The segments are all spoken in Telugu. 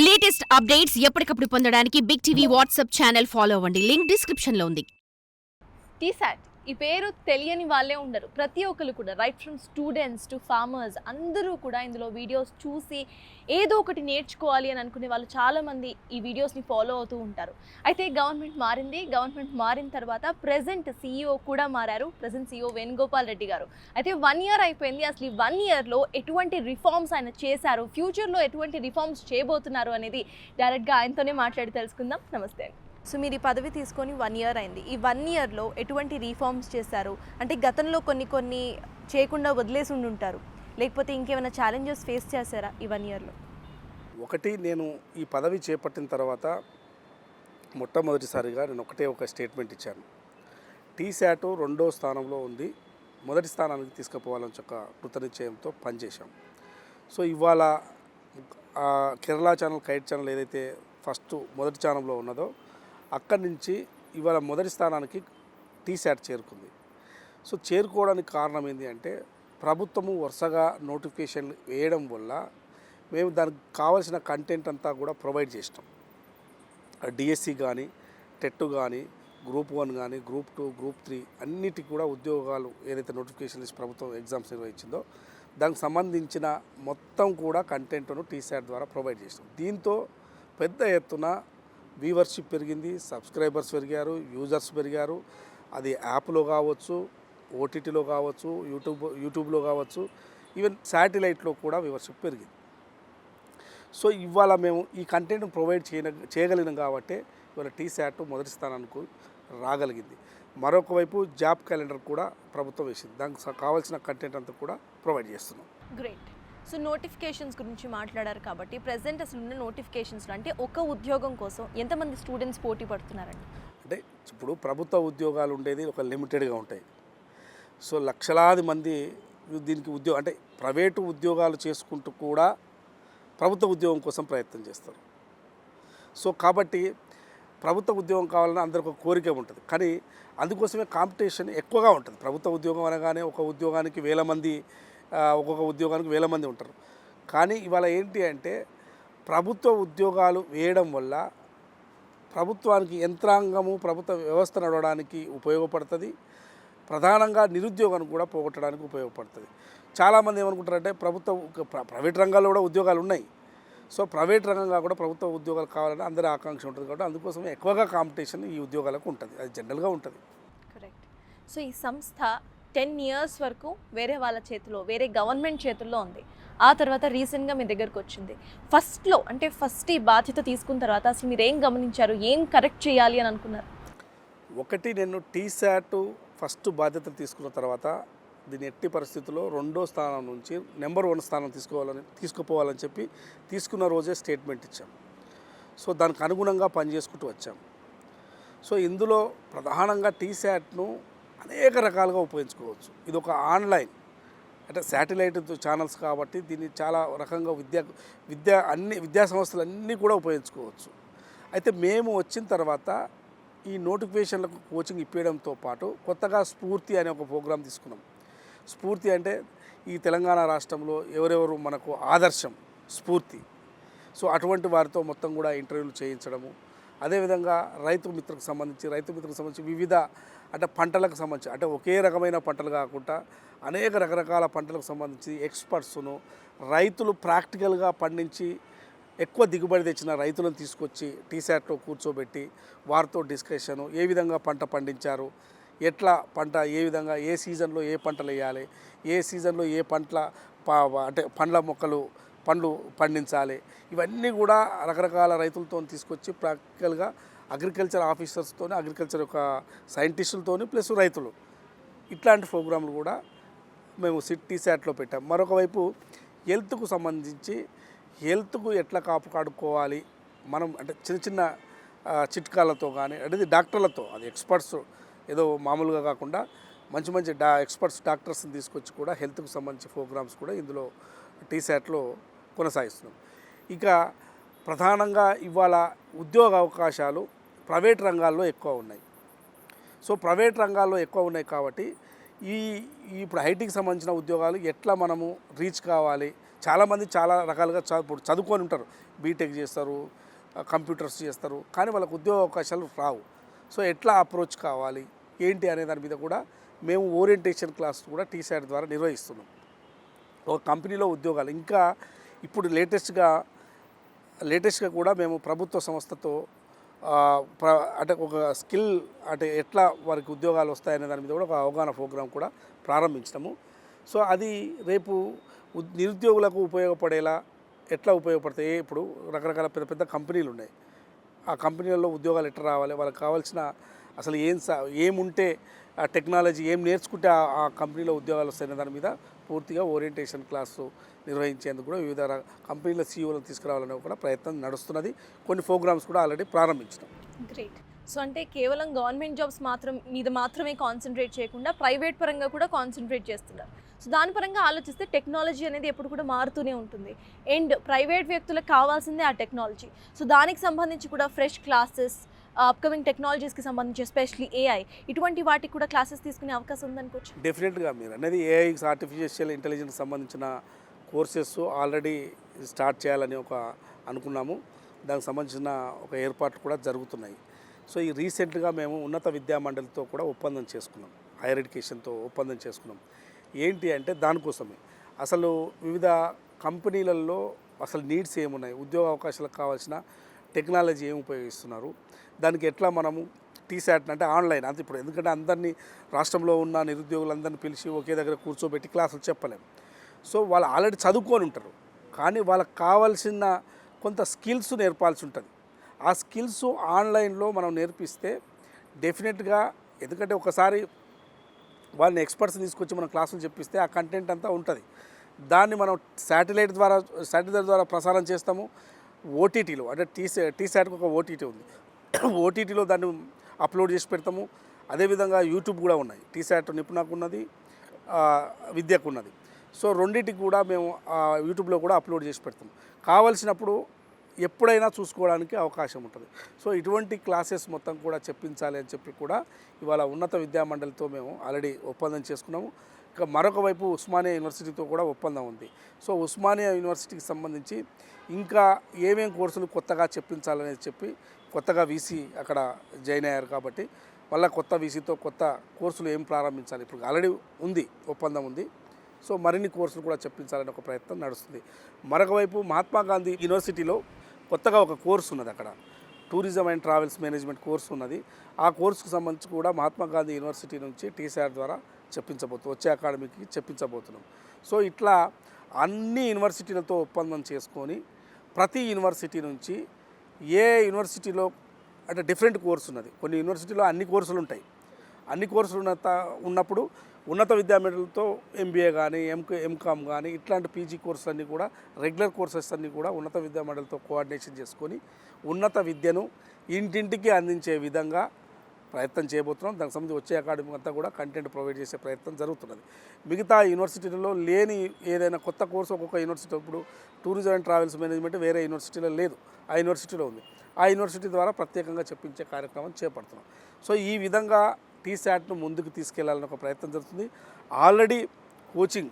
లేటెస్ట్ అప్డేట్స్ ఎప్పటికప్పుడు పొందడానికి big TV WhatsApp channel follow అవ్వండి. లింక్ డిస్క్రిప్షన్ లో ఉంది. టీసాట్ ఈ పేరు తెలియని వాళ్ళే ఉండరు. ప్రతి ఒక్కరు కూడా right from students to farmers అందరూ కూడా ఇందులో వీడియోస్ చూసి ఏదో ఒకటి నేర్చుకోవాలి అని అనుకునే వాళ్ళు చాలామంది ఈ వీడియోస్ని ఫాలో అవుతూ ఉంటారు. అయితే గవర్నమెంట్ మారిన తర్వాత ప్రెజెంట్ సీఈఓ కూడా మారారు. ప్రెజెంట్ సీఈఓ వేణుగోపాల్ రెడ్డి గారు. అయితే 1 ఇయర్ అయిపోయింది. అసలు ఈ 1 ఇయర్లో ఎటువంటి రిఫార్మ్స్ ఆయన చేశారు, ఫ్యూచర్లో ఎటువంటి రిఫార్మ్స్ చేయబోతున్నారు అనేది డైరెక్ట్గా ఆయనతోనే మాట్లాడి తెలుసుకుందాం. నమస్తే అండి. సో మీరు ఈ పదవి తీసుకొని 1 ఇయర్ అయింది. ఈ 1 ఇయర్లో ఎటువంటి రీఫార్మ్స్ చేశారు? అంటే గతంలో కొన్ని చేయకుండా వదిలేసి ఉండుంటారు, లేకపోతే ఇంకేమైనా ఛాలెంజెస్ ఫేస్ చేశారా ఈ 1 ఇయర్లో? ఒకటి, నేను ఈ పదవి చేపట్టిన తర్వాత మొట్టమొదటిసారిగా నేను ఒక స్టేట్మెంట్ ఇచ్చాను. టీశాట్ 2వ స్థానంలో ఉంది, మొదటి స్థానానికి తీసుకుపోవాలని ఒక కృతనిశ్చయంతో పనిచేశాం. సో ఇవాళ కేరళ ఛానల్, కైట్ ఛానల్ ఏదైతే మొదటి ఛానల్లో ఉన్నదో అక్కడి నుంచి ఇవాళ మొదటి స్థానానికి టీశాట్ చేరుకుంది. సో చేరుకోవడానికి కారణం ఏంటి అంటే, ప్రభుత్వము వరుసగా నోటిఫికేషన్లు వేయడం వల్ల మేము దానికి కావాల్సిన కంటెంట్ అంతా కూడా ప్రొవైడ్ చేసినాం. డిఎస్సి కానీ, టెట్ కానీ, గ్రూప్ 1 కానీ, గ్రూప్ 2, గ్రూప్ 3 అన్నిటికీ కూడా ఉద్యోగాలు ఏదైతే నోటిఫికేషన్ ఇచ్చి ప్రభుత్వం ఎగ్జామ్స్ నిర్వహించిందో దానికి సంబంధించిన మొత్తం కూడా కంటెంట్ను టీశాట్ ద్వారా ప్రొవైడ్ చేసినాం. దీంతో పెద్ద ఎత్తున వ్యూవర్షిప్ పెరిగింది, సబ్స్క్రైబర్స్ పెరిగారు, యూజర్స్ పెరిగారు. అది యాప్లో కావచ్చు, ఓటీటీలో కావచ్చు, యూట్యూబ్లో కావచ్చు, ఈవెన్ శాటిలైట్లో కూడా వ్యూవర్షిప్ పెరిగింది. సో ఇవాళ మేము ఈ కంటెంట్ను ప్రొవైడ్ చేయగలిగినాం కాబట్టి ఇవాళ టీశాట్ మొదటి స్థానానికి రాగలిగింది. మరొక వైపు జాబ్ క్యాలెండర్ కూడా ప్రభుత్వం వేసింది. దానికి కావాల్సిన కంటెంట్ అంతా కూడా ప్రొవైడ్ చేస్తున్నాం. గ్రేట్. సో నోటిఫికేషన్స్ గురించి మాట్లాడారు కాబట్టి ప్రజెంట్ అసలు ఉన్న నోటిఫికేషన్స్లో అంటే ఒక ఉద్యోగం కోసం ఎంతమంది స్టూడెంట్స్ పోటీ పడుతున్నారండి? అంటే ఇప్పుడు ప్రభుత్వ ఉద్యోగాలు ఉండేది ఒక లిమిటెడ్గా ఉంటాయి. సో లక్షలాది మంది దీనికి అంటే ప్రైవేటు ఉద్యోగాలు చేసుకుంటూ కూడా ప్రభుత్వ ఉద్యోగం కోసం ప్రయత్నం చేస్తారు. సో కాబట్టి ప్రభుత్వ ఉద్యోగం కావాలని అందరికి ఒక కోరిక ఉంటుంది, కానీ అందుకోసమే కాంపిటీషన్ ఎక్కువగా ఉంటుంది. ప్రభుత్వ ఉద్యోగం అనగానే ఒక ఉద్యోగానికి 1000 మంది, ఒక్కొక్క ఉద్యోగానికి 1000 మంది ఉంటారు. కానీ ఇవాళ ఏంటి అంటే, ప్రభుత్వ ఉద్యోగాలు వేయడం వల్ల ప్రభుత్వానికి యంత్రాంగము, ప్రభుత్వ వ్యవస్థ నడవడానికి ఉపయోగపడుతుంది. ప్రధానంగా నిరుద్యోగాన్ని కూడా పోగొట్టడానికి ఉపయోగపడుతుంది. చాలామంది ఏమనుకుంటారంటే ప్రైవేట్ రంగాల్లో కూడా ఉద్యోగాలు ఉన్నాయి. సో ప్రైవేట్ రంగంగా కూడా ప్రభుత్వ ఉద్యోగాలు కావాలని అందరి ఆకాంక్ష ఉంటుంది. కాబట్టి అందుకోసమే ఎక్కువగా కాంపిటీషన్ ఈ ఉద్యోగాలకు ఉంటుంది. అది జనరల్గా ఉంటుంది. కరెక్ట్. సో ఈ సంస్థ 10 ఇయర్స్ వరకు వేరే వాళ్ళ చేతిలో, వేరే గవర్నమెంట్ చేతుల్లో ఉంది. ఆ తర్వాత రీసెంట్గా మీ దగ్గరకు వచ్చింది. ఫస్ట్ ఈ బాధ్యత తీసుకున్న తర్వాత అసలు మీరు ఏం గమనించారు, ఏం కరెక్ట్ చేయాలి అని అనుకున్నారు? ఒకటి, నేను టీశాట్ ఫస్ట్ బాధ్యత తీసుకున్న తర్వాత దీన్ని ఎట్టి పరిస్థితుల్లో 2వ స్థానం నుంచి నెంబర్ 1 స్థానం తీసుకుపోవాలని చెప్పి తీసుకున్న రోజే స్టేట్మెంట్ ఇచ్చాం. సో దానికి అనుగుణంగా పనిచేసుకుంటూ వచ్చాం. సో ఇందులో ప్రధానంగా టీశాట్ను అనేక రకాలుగా ఉపయోగించుకోవచ్చు. ఇది ఒక ఆన్లైన్, అంటే శాటిలైట్ ఛానల్స్ కాబట్టి దీన్ని చాలా రకంగా విద్యా సంస్థలు అన్నీ కూడా ఉపయోగించుకోవచ్చు. అయితే మేము వచ్చిన తర్వాత ఈ నోటిఫికేషన్లకు కోచింగ్ ఇప్పించడంతో పాటు కొత్తగా స్ఫూర్తి అనే ఒక ప్రోగ్రాం తీసుకున్నాం. స్ఫూర్తి అంటే ఈ తెలంగాణ రాష్ట్రంలో ఎవరెవరు మనకు ఆదర్శం, స్ఫూర్తి. సో అటువంటి వారితో మొత్తం కూడా ఇంటర్వ్యూలు చేయించడము. అదేవిధంగా రైతు మిత్రకు సంబంధించి వివిధ అంటే పంటలకు సంబంధించి, అంటే ఒకే రకమైన పంటలు కాకుండా అనేక రకరకాల పంటలకు సంబంధించి ఎక్స్పర్ట్స్ను, రైతులు ప్రాక్టికల్గా పండించి ఎక్కువ దిగుబడి తెచ్చిన రైతులను తీసుకొచ్చి టీశాట్లో కూర్చోబెట్టి వారితో డిస్కషను, ఏ విధంగా పంట పండించారు, ఎట్లా పంట, ఏ విధంగా ఏ సీజన్లో ఏ పంటలు వేయాలి, ఏ సీజన్లో ఏ అంటే పండ్లు పండించాలి, ఇవన్నీ కూడా రకరకాల రైతులతో తీసుకొచ్చి ప్రాక్టికల్గా అగ్రికల్చర్ ఆఫీసర్స్తో, అగ్రికల్చర్ యొక్క సైంటిస్టులతో ప్లస్ రైతులు, ఇట్లాంటి ప్రోగ్రాంలు కూడా మేము టీశాట్లో పెట్టాం. మరొక వైపు హెల్త్కు సంబంధించి హెల్త్కు ఎట్లా కాపాడుకోవాలి మనం, అంటే చిన్న చిట్కాలతో కానీ, అంటే డాక్టర్లతో, అది ఎక్స్పర్ట్స్ ఏదో మామూలుగా కాకుండా మంచి ఎక్స్పర్ట్స్ డాక్టర్స్ని తీసుకొచ్చి కూడా హెల్త్కు సంబంధించి ప్రోగ్రామ్స్ కూడా ఇందులో టీశాట్లో కొనసాగిస్తున్నాం. ఇక ప్రధానంగా ఇవాళ ఉద్యోగ అవకాశాలు ప్రైవేట్ రంగాల్లో ఎక్కువ ఉన్నాయి. సో ప్రైవేట్ రంగాల్లో ఎక్కువ ఉన్నాయి కాబట్టి ఇప్పుడు ఐటీకి సంబంధించిన ఉద్యోగాలు ఎట్లా మనము రీచ్ కావాలి, చాలామంది చాలా రకాలుగా ఇప్పుడు చదువుకొని ఉంటారు, బీటెక్ చేస్తారు, కంప్యూటర్స్ చేస్తారు, కానీ వాళ్ళకు ఉద్యోగ అవకాశాలు రావు. సో ఎట్లా అప్రోచ్ కావాలి ఏంటి అనే దాని మీద కూడా మేము ఓరియంటేషన్ క్లాస్ కూడా టీసాట్ ద్వారా నిర్వహిస్తున్నాం. ఒక కంపెనీలో ఉద్యోగాలు ఇంకా ఇప్పుడు లేటెస్ట్గా కూడా మేము ప్రభుత్వ సంస్థతో అంటే ఒక స్కిల్ అంటే ఎట్లా వారికి ఉద్యోగాలు వస్తాయనే దాని మీద కూడా ఒక అవగాహన ప్రోగ్రాం కూడా ప్రారంభించినాము. సో అది రేపు నిరుద్యోగులకు ఉపయోగపడేలా ఎట్లా ఉపయోగపడతాయి. ఇప్పుడు రకరకాల పెద్ద పెద్ద కంపెనీలు ఉన్నాయి, ఆ కంపెనీలలో ఉద్యోగాలు ఎట్లా రావాలి, వాళ్ళకి కావాల్సిన అసలు ఏముంటే ఆ టెక్నాలజీ ఏం నేర్చుకుంటే ఆ కంపెనీలో ఉద్యోగాలు వస్తాయనే దాని మీద పూర్తిగా ఓరియంటేషన్ క్లాసు నిర్వహించేందుకు కూడా వివిధ కంపెనీల సీఈఓలను తీసుకురావాలనే కూడా ప్రయత్నం నడుస్తున్నది. కొన్ని ప్రోగ్రామ్స్ కూడా ఆల్రెడీ ప్రారంభించినాం. గ్రేట్. సో అంటే కేవలం గవర్నమెంట్ జాబ్స్ మీద మాత్రమే కాన్సన్ట్రేట్ చేయకుండా ప్రైవేట్ పరంగా కూడా కాన్సన్ట్రేట్ చేస్తున్నారు. సో దాని పరంగా ఆలోచిస్తే టెక్నాలజీ అనేది ఎప్పుడు కూడా మారుతూనే ఉంటుంది అండ్ ప్రైవేట్ వ్యక్తులకు కావాల్సిందే ఆ టెక్నాలజీ. సో దానికి సంబంధించి కూడా ఫ్రెష్ క్లాసెస్, అప్కమింగ్ టెక్నాలజీస్కి సంబంధించి ఎస్పెషల్లీ ఏఐ ఇటువంటి వాటికి కూడా క్లాసెస్ తీసుకునే అవకాశం ఉందనుకోవచ్చు. డెఫినెట్గా మీరు అనేది ఏఐ ఆర్టిఫిషియల్ ఇంటెలిజెన్స్ సంబంధించిన కోర్సెస్ ఆల్రెడీ స్టార్ట్ చేయాలని అనుకున్నాము. దానికి సంబంధించిన ఒక ఏర్పాట్లు కూడా జరుగుతున్నాయి. సో ఈ రీసెంట్గా మేము ఉన్నత విద్యా మండలితో కూడా ఒప్పందం చేసుకున్నాం, హైయర్ ఎడ్యుకేషన్తో ఒప్పందం చేసుకున్నాం. ఏంటి అంటే దానికోసమే అసలు వివిధ కంపెనీలలో అసలు నీడ్స్ ఏమున్నాయి, ఉద్యోగ అవకాశాలకు కావాల్సిన టెక్నాలజీ ఏమి ఉపయోగిస్తున్నారు, దానికి ఎట్లా మనము టీసాట్ అంటే ఆన్లైన్ అంతే. ఇప్పుడు ఎందుకంటే అందరినీ రాష్ట్రంలో ఉన్న నిరుద్యోగులందరినీ పిలిచి ఒకే దగ్గర కూర్చోబెట్టి క్లాసులు చెప్పలేము. సో వాళ్ళు ఆల్రెడీ చదువుకొని ఉంటారు, కానీ వాళ్ళకి కావాల్సిన కొంత స్కిల్స్ నేర్పాల్సి ఉంటుంది. ఆ స్కిల్స్ ఆన్లైన్లో మనం నేర్పిస్తే డెఫినెట్గా, ఎందుకంటే ఒకసారి వాళ్ళని ఎక్స్పర్ట్స్ తీసుకొచ్చి మనం క్లాసులు చెప్పిస్తే ఆ కంటెంట్ అంతా ఉంటుంది. దాన్ని మనం శాటిలైట్ ద్వారా ప్రసారం చేస్తాము. ఓటీటీలో అంటే టీసాట్కి ఒక ఓటీటీ ఉంది, ఓటీటీలో దాన్ని అప్లోడ్ చేసి పెడతాము. అదేవిధంగా యూట్యూబ్ కూడా ఉన్నాయి, టీసాట్ నిపుణకు ఉన్నది, విద్యకు ఉన్నది. సో రెండింటికి కూడా మేము యూట్యూబ్లో కూడా అప్లోడ్ చేసి పెడతాం. కావలసినప్పుడు ఎప్పుడైనా చూసుకోవడానికి అవకాశం ఉంటుంది. సో ఇటువంటి క్లాసెస్ మొత్తం కూడా చెప్పించాలి అని చెప్పి కూడా ఇవాళ ఉన్నత విద్యా మండలితో మేము ఆల్రెడీ ఒప్పందం చేసుకున్నాము. ఇక మరొక వైపు ఉస్మానియా యూనివర్సిటీతో కూడా ఒప్పందం ఉంది. సో ఉస్మానియా యూనివర్సిటీకి సంబంధించి ఇంకా ఏమేం కోర్సులు కొత్తగా చెప్పించాలనేది చెప్పి కొత్తగా వీసీ అక్కడ జాయిన్ అయ్యారు కాబట్టి మళ్ళీ కొత్త వీసీతో కొత్త కోర్సులు ఏం ప్రారంభించాలి, ఇప్పుడు ఆల్రెడీ ఉంది, ఒప్పందం ఉంది. సో మరిన్ని కోర్సులు కూడా చెప్పించాలని ఒక ప్రయత్నం నడుస్తుంది. మరొక వైపు మహాత్మా గాంధీ యూనివర్సిటీలో కొత్తగా ఒక కోర్సు ఉన్నది, అక్కడ tourism and travels management course ఉన్నది. ఆ కోర్సుకు సంబంధించి కూడా మహాత్మా గాంధీ యూనివర్సిటీ నుంచి టీసాట్ ద్వారా వచ్చే అకాడమీకి చెప్పించబోతున్నాం. సో ఇట్లా అన్ని యూనివర్సిటీలతో ఒప్పందం చేసుకొని ప్రతి యూనివర్సిటీ నుంచి ఏ యూనివర్సిటీలో అంటే డిఫరెంట్ కోర్సు ఉన్నది, కొన్ని యూనివర్సిటీలో అన్ని కోర్సులు ఉంటాయి. అన్ని కోర్సులు ఉన్నప్పుడు ఉన్నత విద్యామండలితో ఎంబీఏ కానీ ఎంకామ్ కానీ ఇట్లాంటి పీజీ కోర్సులు అన్నీ కూడా రెగ్యులర్ కోర్సెస్ అన్నీ కూడా ఉన్నత విద్యామండలితో కోఆర్డినేషన్ చేసుకొని ఉన్నత విద్యను ఇంటింటికి అందించే విధంగా ప్రయత్నం చేయబోతున్నాం. దానికి సంబంధించి వచ్చే అకాడమీ అంతా కూడా కంటెంట్ ప్రొవైడ్ చేసే ప్రయత్నం జరుగుతున్నది. మిగతా యూనివర్సిటీలలో లేని ఏదైనా కొత్త కోర్సు ఒక్కొక్క యూనివర్సిటీ, ఇప్పుడు టూరిజం అండ్ ట్రావెల్స్ మేనేజ్మెంట్ వేరే యూనివర్సిటీలో లేదు, ఆ యూనివర్సిటీలో ఉంది. ఆ యూనివర్సిటీ ద్వారా ప్రత్యేకంగా చెప్పించే కార్యక్రమం చేపడుతున్నాం. సో ఈ విధంగా టీసాట్ను ముందుకు తీసుకెళ్లాలని ఒక ప్రయత్నం జరుగుతుంది. ఆల్రెడీ కోచింగ్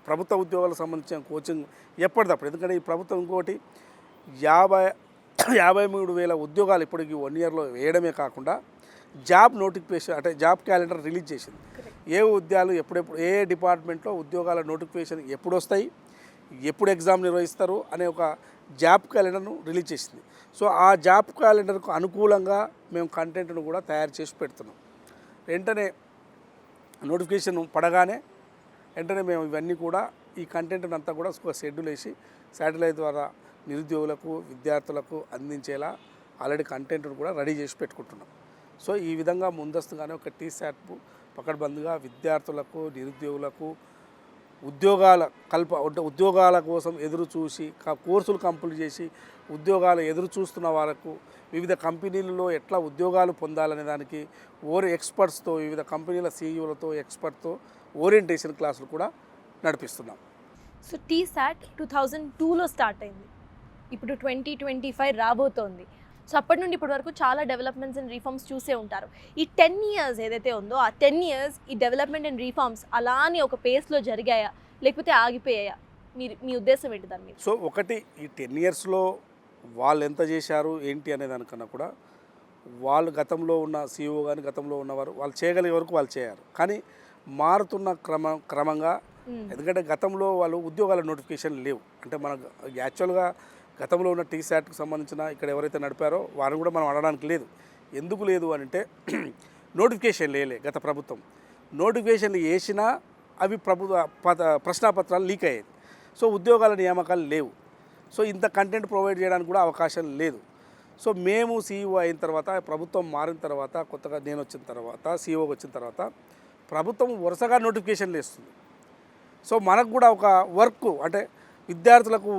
ప్రభుత్వ ఉద్యోగాలకు సంబంధించిన కోచింగ్ ఎప్పటిదప్పుడు, ఎందుకంటే ఈ ప్రభుత్వం ఇంకోటి 53,000 ఉద్యోగాలు ఇప్పటికి 1 ఇయర్లో వేయడమే కాకుండా జాబ్ నోటిఫికేషన్ అంటే జాబ్ క్యాలెండర్ రిలీజ్ చేసింది. ఏ ఉద్యోగాలు ఎప్పుడెప్పుడు ఏ డిపార్ట్మెంట్లో ఉద్యోగాల నోటిఫికేషన్ ఎప్పుడు వస్తాయి, ఎప్పుడు ఎగ్జామ్ నిర్వహిస్తారు అనే ఒక జాబ్ క్యాలెండర్ను రిలీజ్ చేసింది. సో ఆ జాబ్ క్యాలెండర్కు అనుకూలంగా మేము కంటెంట్ను కూడా తయారు చేసి పెడుతున్నాం. వెంటనే నోటిఫికేషన్ పడగానే వెంటనే మేము ఇవన్నీ కూడా ఈ కంటెంట్ని అంతా కూడా ఒక షెడ్యూల్ వేసి శాటిలైట్ ద్వారా నిరుద్యోగులకు విద్యార్థులకు అందించేలా ఆల్రెడీ కంటెంట్ను కూడా రెడీ చేసి పెట్టుకుంటున్నాం. సో ఈ విధంగా ముందస్తుగానే ఒక టీసాట్ పకడ్బందీగా విద్యార్థులకు నిరుద్యోగులకు ఉద్యోగాల కోసం ఎదురు చూసి కోర్సులు కంప్లీట్ చేసి ఉద్యోగాలు ఎదురు చూస్తున్న వాళ్ళకు వివిధ కంపెనీలలో ఎట్లా ఉద్యోగాలు పొందాలనే దానికి ఎక్స్పర్ట్స్తో వివిధ కంపెనీల సీఈఓలతో ఎక్స్పర్ట్తో ఓరియంటేషన్ క్లాసులు కూడా నడిపిస్తున్నాం. సో టీసాట్ 2002లో స్టార్ట్ అయింది, ఇప్పుడు 2025 రాబోతోంది. సో అప్పటి నుండి ఇప్పటి వరకు చాలా డెవలప్మెంట్స్ అండ్ రీఫార్మ్స్ చూసే ఉంటారు. ఈ 10 years ఏదైతే ఉందో ఆ 10 years ఈ డెవలప్మెంట్ అండ్ రీఫార్మ్స్ అలానే ఒక పేస్లో జరిగాయా లేకపోతే ఆగిపోయాయా? మీ ఉద్దేశం ఏంటి దాని మీద? సో ఒకటి ఈ 10 ఇయర్స్లో వాళ్ళు ఎంత చేశారు ఏంటి అనే దానికన్నా కూడా వాళ్ళు గతంలో ఉన్న సీఈఓ కానీ గతంలో ఉన్నవారు వాళ్ళు చేయగలిగే వరకు వాళ్ళు చేయారు. కానీ మారుతున్న క్రమంగా ఎందుకంటే గతంలో వాళ్ళు ఉద్యోగాల నోటిఫికేషన్ లేవు. అంటే మన యాక్చువల్గా గతంలో ఉన్న టీశాట్కి సంబంధించిన ఇక్కడ ఎవరైతే నడిపారో వారిని కూడా మనం అడగడానికి లేదు. ఎందుకు లేదు అని అంటే నోటిఫికేషన్ లేలే. గత ప్రభుత్వం నోటిఫికేషన్లు వేసినా అవి ప్రశ్నాపత్రాలు లీక్ అయ్యేది. సో ఉద్యోగాల నియామకాలు లేవు. సో ఇంత కంటెంట్ ప్రొవైడ్ చేయడానికి కూడా అవకాశం లేదు. సో మేము సీఈఓ అయిన తర్వాత ప్రభుత్వం మారిన తర్వాత కొత్తగా నేను వచ్చిన తర్వాత సీఈఓకి వచ్చిన తర్వాత ప్రభుత్వం వరుసగా నోటిఫికేషన్లు ఇస్తుంది. సో మనకు కూడా ఒక వర్క్ అంటే విద్యార్థులకు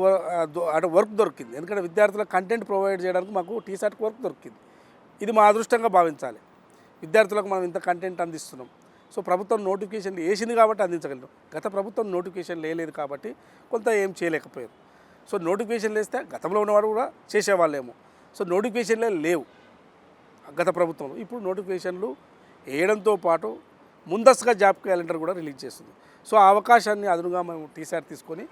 అంటే వర్క్ దొరికింది. ఎందుకంటే విద్యార్థులకు కంటెంట్ ప్రొవైడ్ చేయడానికి మాకు టీశాట్కి వర్క్ దొరికింది. ఇది మా అదృష్టంగా భావించాలి. విద్యార్థులకు మనం ఇంత కంటెంట్ అందిస్తున్నాం. సో ప్రభుత్వం నోటిఫికేషన్లు వేసింది కాబట్టి అందించగలం. గత ప్రభుత్వం నోటిఫికేషన్ లేదు కాబట్టి కొంత ఏం చేయలేకపోయారు. సో నోటిఫికేషన్లు వేస్తే గతంలో ఉన్నవాడు కూడా చేసేవాళ్ళేమో. సో నోటిఫికేషన్లే లేవు గత ప్రభుత్వంలో. ఇప్పుడు నోటిఫికేషన్లు వేయడంతో పాటు ముందస్తుగా జాబ్ క్యాలెండర్ కూడా రిలీజ్ చేస్తుంది. సో ఆ అవకాశాన్ని అదునుగా మేము టీశాట్ తీసుకొని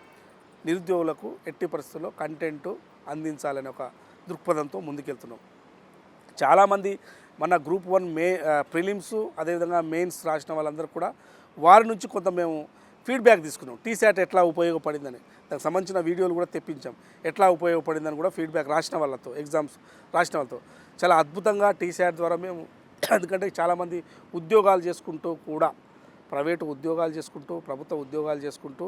నిరుద్యోగులకు ఎట్టి పరిస్థితుల్లో కంటెంట్ అందించాలనే ఒక దృక్పథంతో ముందుకెళ్తున్నాం. చాలామంది మన గ్రూప్ 1 ప్రిలిమ్స్ అదేవిధంగా మెయిన్స్ రాసిన వాళ్ళందరూ కూడా వారి నుంచి కొంత మేము ఫీడ్బ్యాక్ తీసుకున్నాం. టీశాట్ ఎట్లా ఉపయోగపడిందని దానికి సంబంధించిన వీడియోలు కూడా తెప్పించాం. ఎట్లా ఉపయోగపడిందని కూడా ఫీడ్బ్యాక్ రాసిన వాళ్ళతో ఎగ్జామ్స్ రాసిన వాళ్ళతో చాలా అద్భుతంగా టీశాట్ ద్వారా మేము ఎందుకంటే చాలామంది ఉద్యోగాలు చేసుకుంటూ కూడా ప్రైవేటు ఉద్యోగాలు చేసుకుంటూ ప్రభుత్వ ఉద్యోగాలు చేసుకుంటూ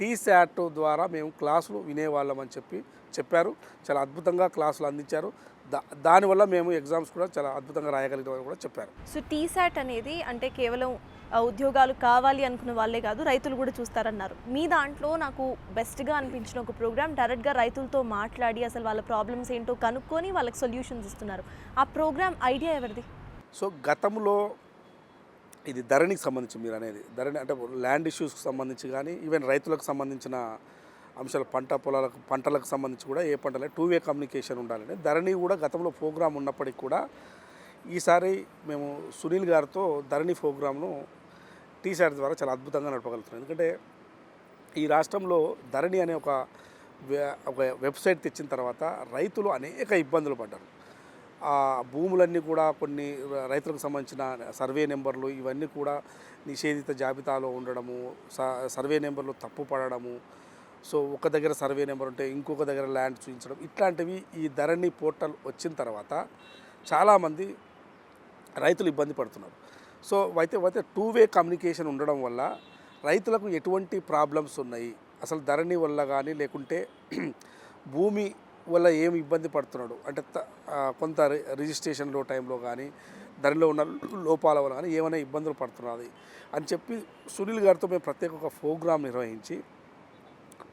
టీశాట్ ద్వారా మేము క్లాసులు వినేవాళ్ళం అని చెప్పారు. చాలా అద్భుతంగా క్లాసులు అందించారు. దానివల్ల మేము ఎగ్జామ్స్ కూడా చాలా అద్భుతంగా రాయగలిగినామని కూడా చెప్పారు. సో టీశాట్ అనేది అంటే కేవలం ఉద్యోగాలు కావాలి అనుకున్న వాళ్ళే కాదు, రైతులు కూడా చూస్తారన్నారు. మీ దాంట్లో నాకు బెస్ట్గా అనిపించిన ఒక ప్రోగ్రామ్ డైరెక్ట్గా రైతులతో మాట్లాడి అసలు వాళ్ళ ప్రాబ్లమ్స్ ఏంటో కనుక్కొని వాళ్ళకి సొల్యూషన్స్ ఇస్తున్నారు. ఆ ప్రోగ్రామ్ ఐడియా ఎవరిది? సో గతంలో ఇది ధరణికి సంబంధించి మీరు అనేది ధరణి అంటే ల్యాండ్ ఇష్యూస్కి సంబంధించి కానీ ఈవెన్ రైతులకు సంబంధించిన అంశాలు పంటలకు సంబంధించి కూడా ఏ పంటలే 2-వే కమ్యూనికేషన్ ఉండాలని ధరణి కూడా గతంలో ప్రోగ్రాం ఉన్నప్పటికీ కూడా ఈసారి మేము సునీల్ గారితో ధరణి ప్రోగ్రాంను టీశాట్ ద్వారా చాలా అద్భుతంగా నడపగలుగుతున్నాం. ఎందుకంటే ఈ రాష్ట్రంలో ధరణి అనే ఒక వెబ్సైట్ తెచ్చిన తర్వాత రైతులు అనేక ఇబ్బందులు పడ్డారు. ఆ భూములన్నీ కూడా కొన్ని రైతులకు సంబంధించిన సర్వే నెంబర్లు ఇవన్నీ కూడా నిషేధిత జాబితాలో ఉండడము, సర్వే నెంబర్లు తప్పు పడడము, సో ఒక దగ్గర సర్వే నెంబర్ ఉంటే ఇంకొక దగ్గర ల్యాండ్ చూపించడం, ఇట్లాంటివి ఈ ధరణి పోర్టల్ వచ్చిన తర్వాత చాలామంది రైతులు ఇబ్బంది పడుతున్నారు. సో అయితే 2-వే కమ్యూనికేషన్ ఉండడం వల్ల రైతులకు ఎటువంటి ప్రాబ్లమ్స్ ఉన్నాయి, అసలు ధరణి వల్ల కానీ లేకుంటే భూమి వల్ల ఏమి ఇబ్బంది పడుతున్నాడు అంటే కొంత రిజిస్ట్రేషన్లో టైంలో కానీ ధరణిలో ఉన్న లోపాల వల్ల కానీ ఏమైనా ఇబ్బందులు పడుతున్నది అని చెప్పి సునీల్ గారితో మేము ప్రత్యేక ఒక ప్రోగ్రామ్ నిర్వహించి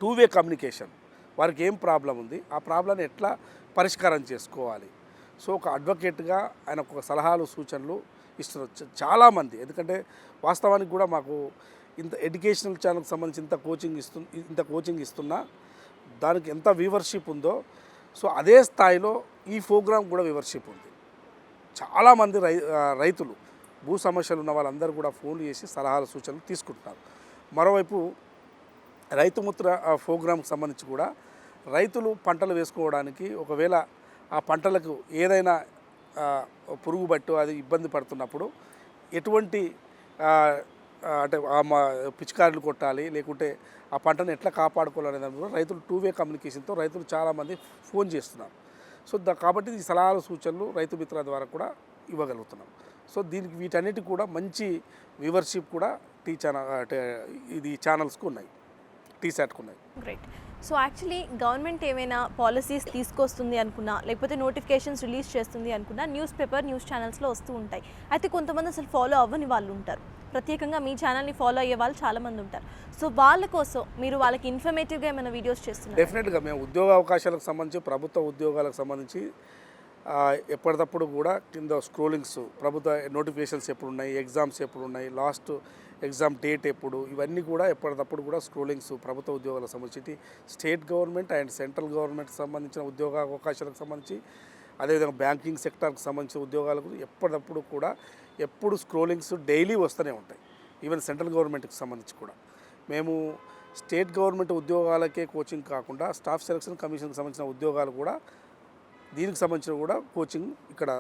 2-వే కమ్యూనికేషన్ వారికి ఏం ప్రాబ్లం ఉంది ఆ ప్రాబ్లమ్ని ఎట్లా పరిష్కారం చేసుకోవాలి. సో ఒక అడ్వకేట్గా ఆయన ఒక సలహాలు సూచనలు ఇస్తున్నారు చాలామంది. ఎందుకంటే వాస్తవానికి కూడా మాకు ఇంత ఎడ్యుకేషనల్ ఛానల్కి సంబంధించి ఇంత కోచింగ్ ఇస్తున్నా దానికి ఎంత వ్యూవర్షిప్ ఉందో సో అదే స్థాయిలో ఈ ప్రోగ్రాం కూడా వ్యూవర్షిప్ ఉంది. చాలామంది రైతులు భూ సమస్యలు ఉన్న వాళ్ళందరూ కూడా ఫోన్లు చేసి సలహాలు సూచనలు తీసుకుంటున్నారు. మరోవైపు రైతు మిత్ర ప్రోగ్రాంకి సంబంధించి కూడా రైతులు పంటలు వేసుకోవడానికి ఒకవేళ ఆ పంటలకు ఏదైనా పురుగు పట్టు అది ఇబ్బంది పడుతున్నప్పుడు ఎటువంటి అంటే పిచికారులు కొట్టాలి లేకుంటే ఆ పంటను ఎట్లా కాపాడుకోవాలనే దాని కూడా రైతులు 2-వే కమ్యూనికేషన్తో రైతులు చాలామంది ఫోన్ చేస్తున్నారు. సో కాబట్టి ఈ సలహాలు సూచనలు రైతు మిత్ర ద్వారా కూడా ఇవ్వగలుగుతున్నాం. సో దీనికి వీటన్నిటికి కూడా మంచి వ్యూవర్షిప్ కూడా ఇది ఛానల్స్కు ఉన్నాయి, టీశాట్కు ఉన్నాయి. గ్రేట్. సో యాక్చువల్లీ గవర్నమెంట్ ఏమైనా పాలసీస్ తీసుకొస్తుంది అనుకున్నా లేకపోతే నోటిఫికేషన్స్ రిలీజ్ చేస్తుంది అనుకున్నా న్యూస్ ఛానల్స్లో వస్తూ ఉంటాయి. అయితే కొంతమంది అసలు ఫాలో అవ్వని వాళ్ళు ఉంటారు. ప్రత్యేకంగా మీ ఛానల్ని ఫాలో అయ్యే వాళ్ళు చాలామంది ఉంటారు. సో వాళ్ళ కోసం మీరు వాళ్ళకి ఇన్ఫర్మేటివ్గా ఏమైనా వీడియోస్ చేస్తున్నారు? డెఫినెట్గా మేము ఉద్యోగ అవకాశాలకు సంబంధించి ప్రభుత్వ ఉద్యోగాలకు సంబంధించి ఎప్పటికప్పుడు కూడా కింద స్క్రోలింగ్స్ ప్రభుత్వ నోటిఫికేషన్స్ ఎప్పుడు ఉన్నాయి, ఎగ్జామ్స్ ఎప్పుడు ఉన్నాయి, లాస్ట్ ఎగ్జామ్ డేట్ ఎప్పుడు, ఇవన్నీ కూడా ఎప్పటికప్పుడు కూడా స్క్రోలింగ్స్ ప్రభుత్వ ఉద్యోగాలకు సంబంధించి స్టేట్ గవర్నమెంట్ అండ్ సెంట్రల్ గవర్నమెంట్కి సంబంధించిన ఉద్యోగ అవకాశాలకు సంబంధించి అదేవిధంగా బ్యాంకింగ్ సెక్టార్కి సంబంధించిన ఉద్యోగాలకు ఎప్పటికప్పుడు కూడా ఎప్పుడు స్క్రోలింగ్స్ డైలీ వస్తూనే ఉంటాయి. ఈవెన్ సెంట్రల్ గవర్నమెంట్కి సంబంధించి కూడా మేము స్టేట్ గవర్నమెంట్ ఉద్యోగాలకే కోచింగ్ కాకుండా స్టాఫ్ సెలక్షన్ కమిషన్కి సంబంధించిన ఉద్యోగాలు కూడా దీనికి సంబంధించిన కూడా కోచింగ్ ఇక్కడ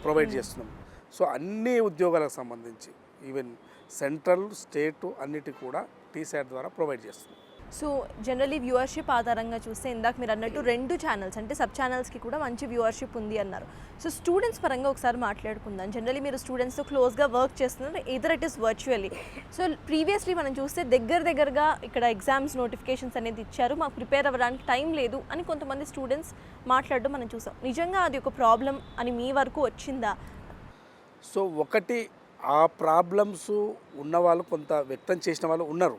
ప్రొవైడ్ చేస్తున్నాం. సో అన్ని ఉద్యోగాలకు సంబంధించి ఈవెన్ సెంట్రల్ స్టేట్ అన్నిటి కూడా టీశాట్ ద్వారా ప్రొవైడ్ చేస్తున్నాం. సో జనరలీ వ్యూవర్షిప్ ఆధారంగా చూస్తే ఇందాక మీరు అన్నట్టు 2 ఛానల్స్ అంటే సబ్ ఛానల్స్కి కూడా మంచి వ్యూవర్షిప్ ఉంది అన్నారు. సో స్టూడెంట్స్ పరంగా ఒకసారి మాట్లాడుకుందాం. జనరలీ మీరు స్టూడెంట్స్తో క్లోజ్గా వర్క్ చేస్తున్నారు, either it is virtually. So previously మనం చూస్తే దగ్గరగా ఇక్కడ ఎగ్జామ్స్ నోటిఫికేషన్స్ అనేది ఇచ్చారు, మాకు ప్రిపేర్ అవ్వడానికి టైం లేదు అని కొంతమంది స్టూడెంట్స్ మాట్లాడడం మనం చూసాం. నిజంగా అది ఒక ప్రాబ్లం అని మీ వరకు వచ్చిందా? సో ఒకటి ఆ ప్రాబ్లమ్స్ ఉన్నవాళ్ళు కొంత వ్యక్తం చేసిన వాళ్ళు ఉన్నారు.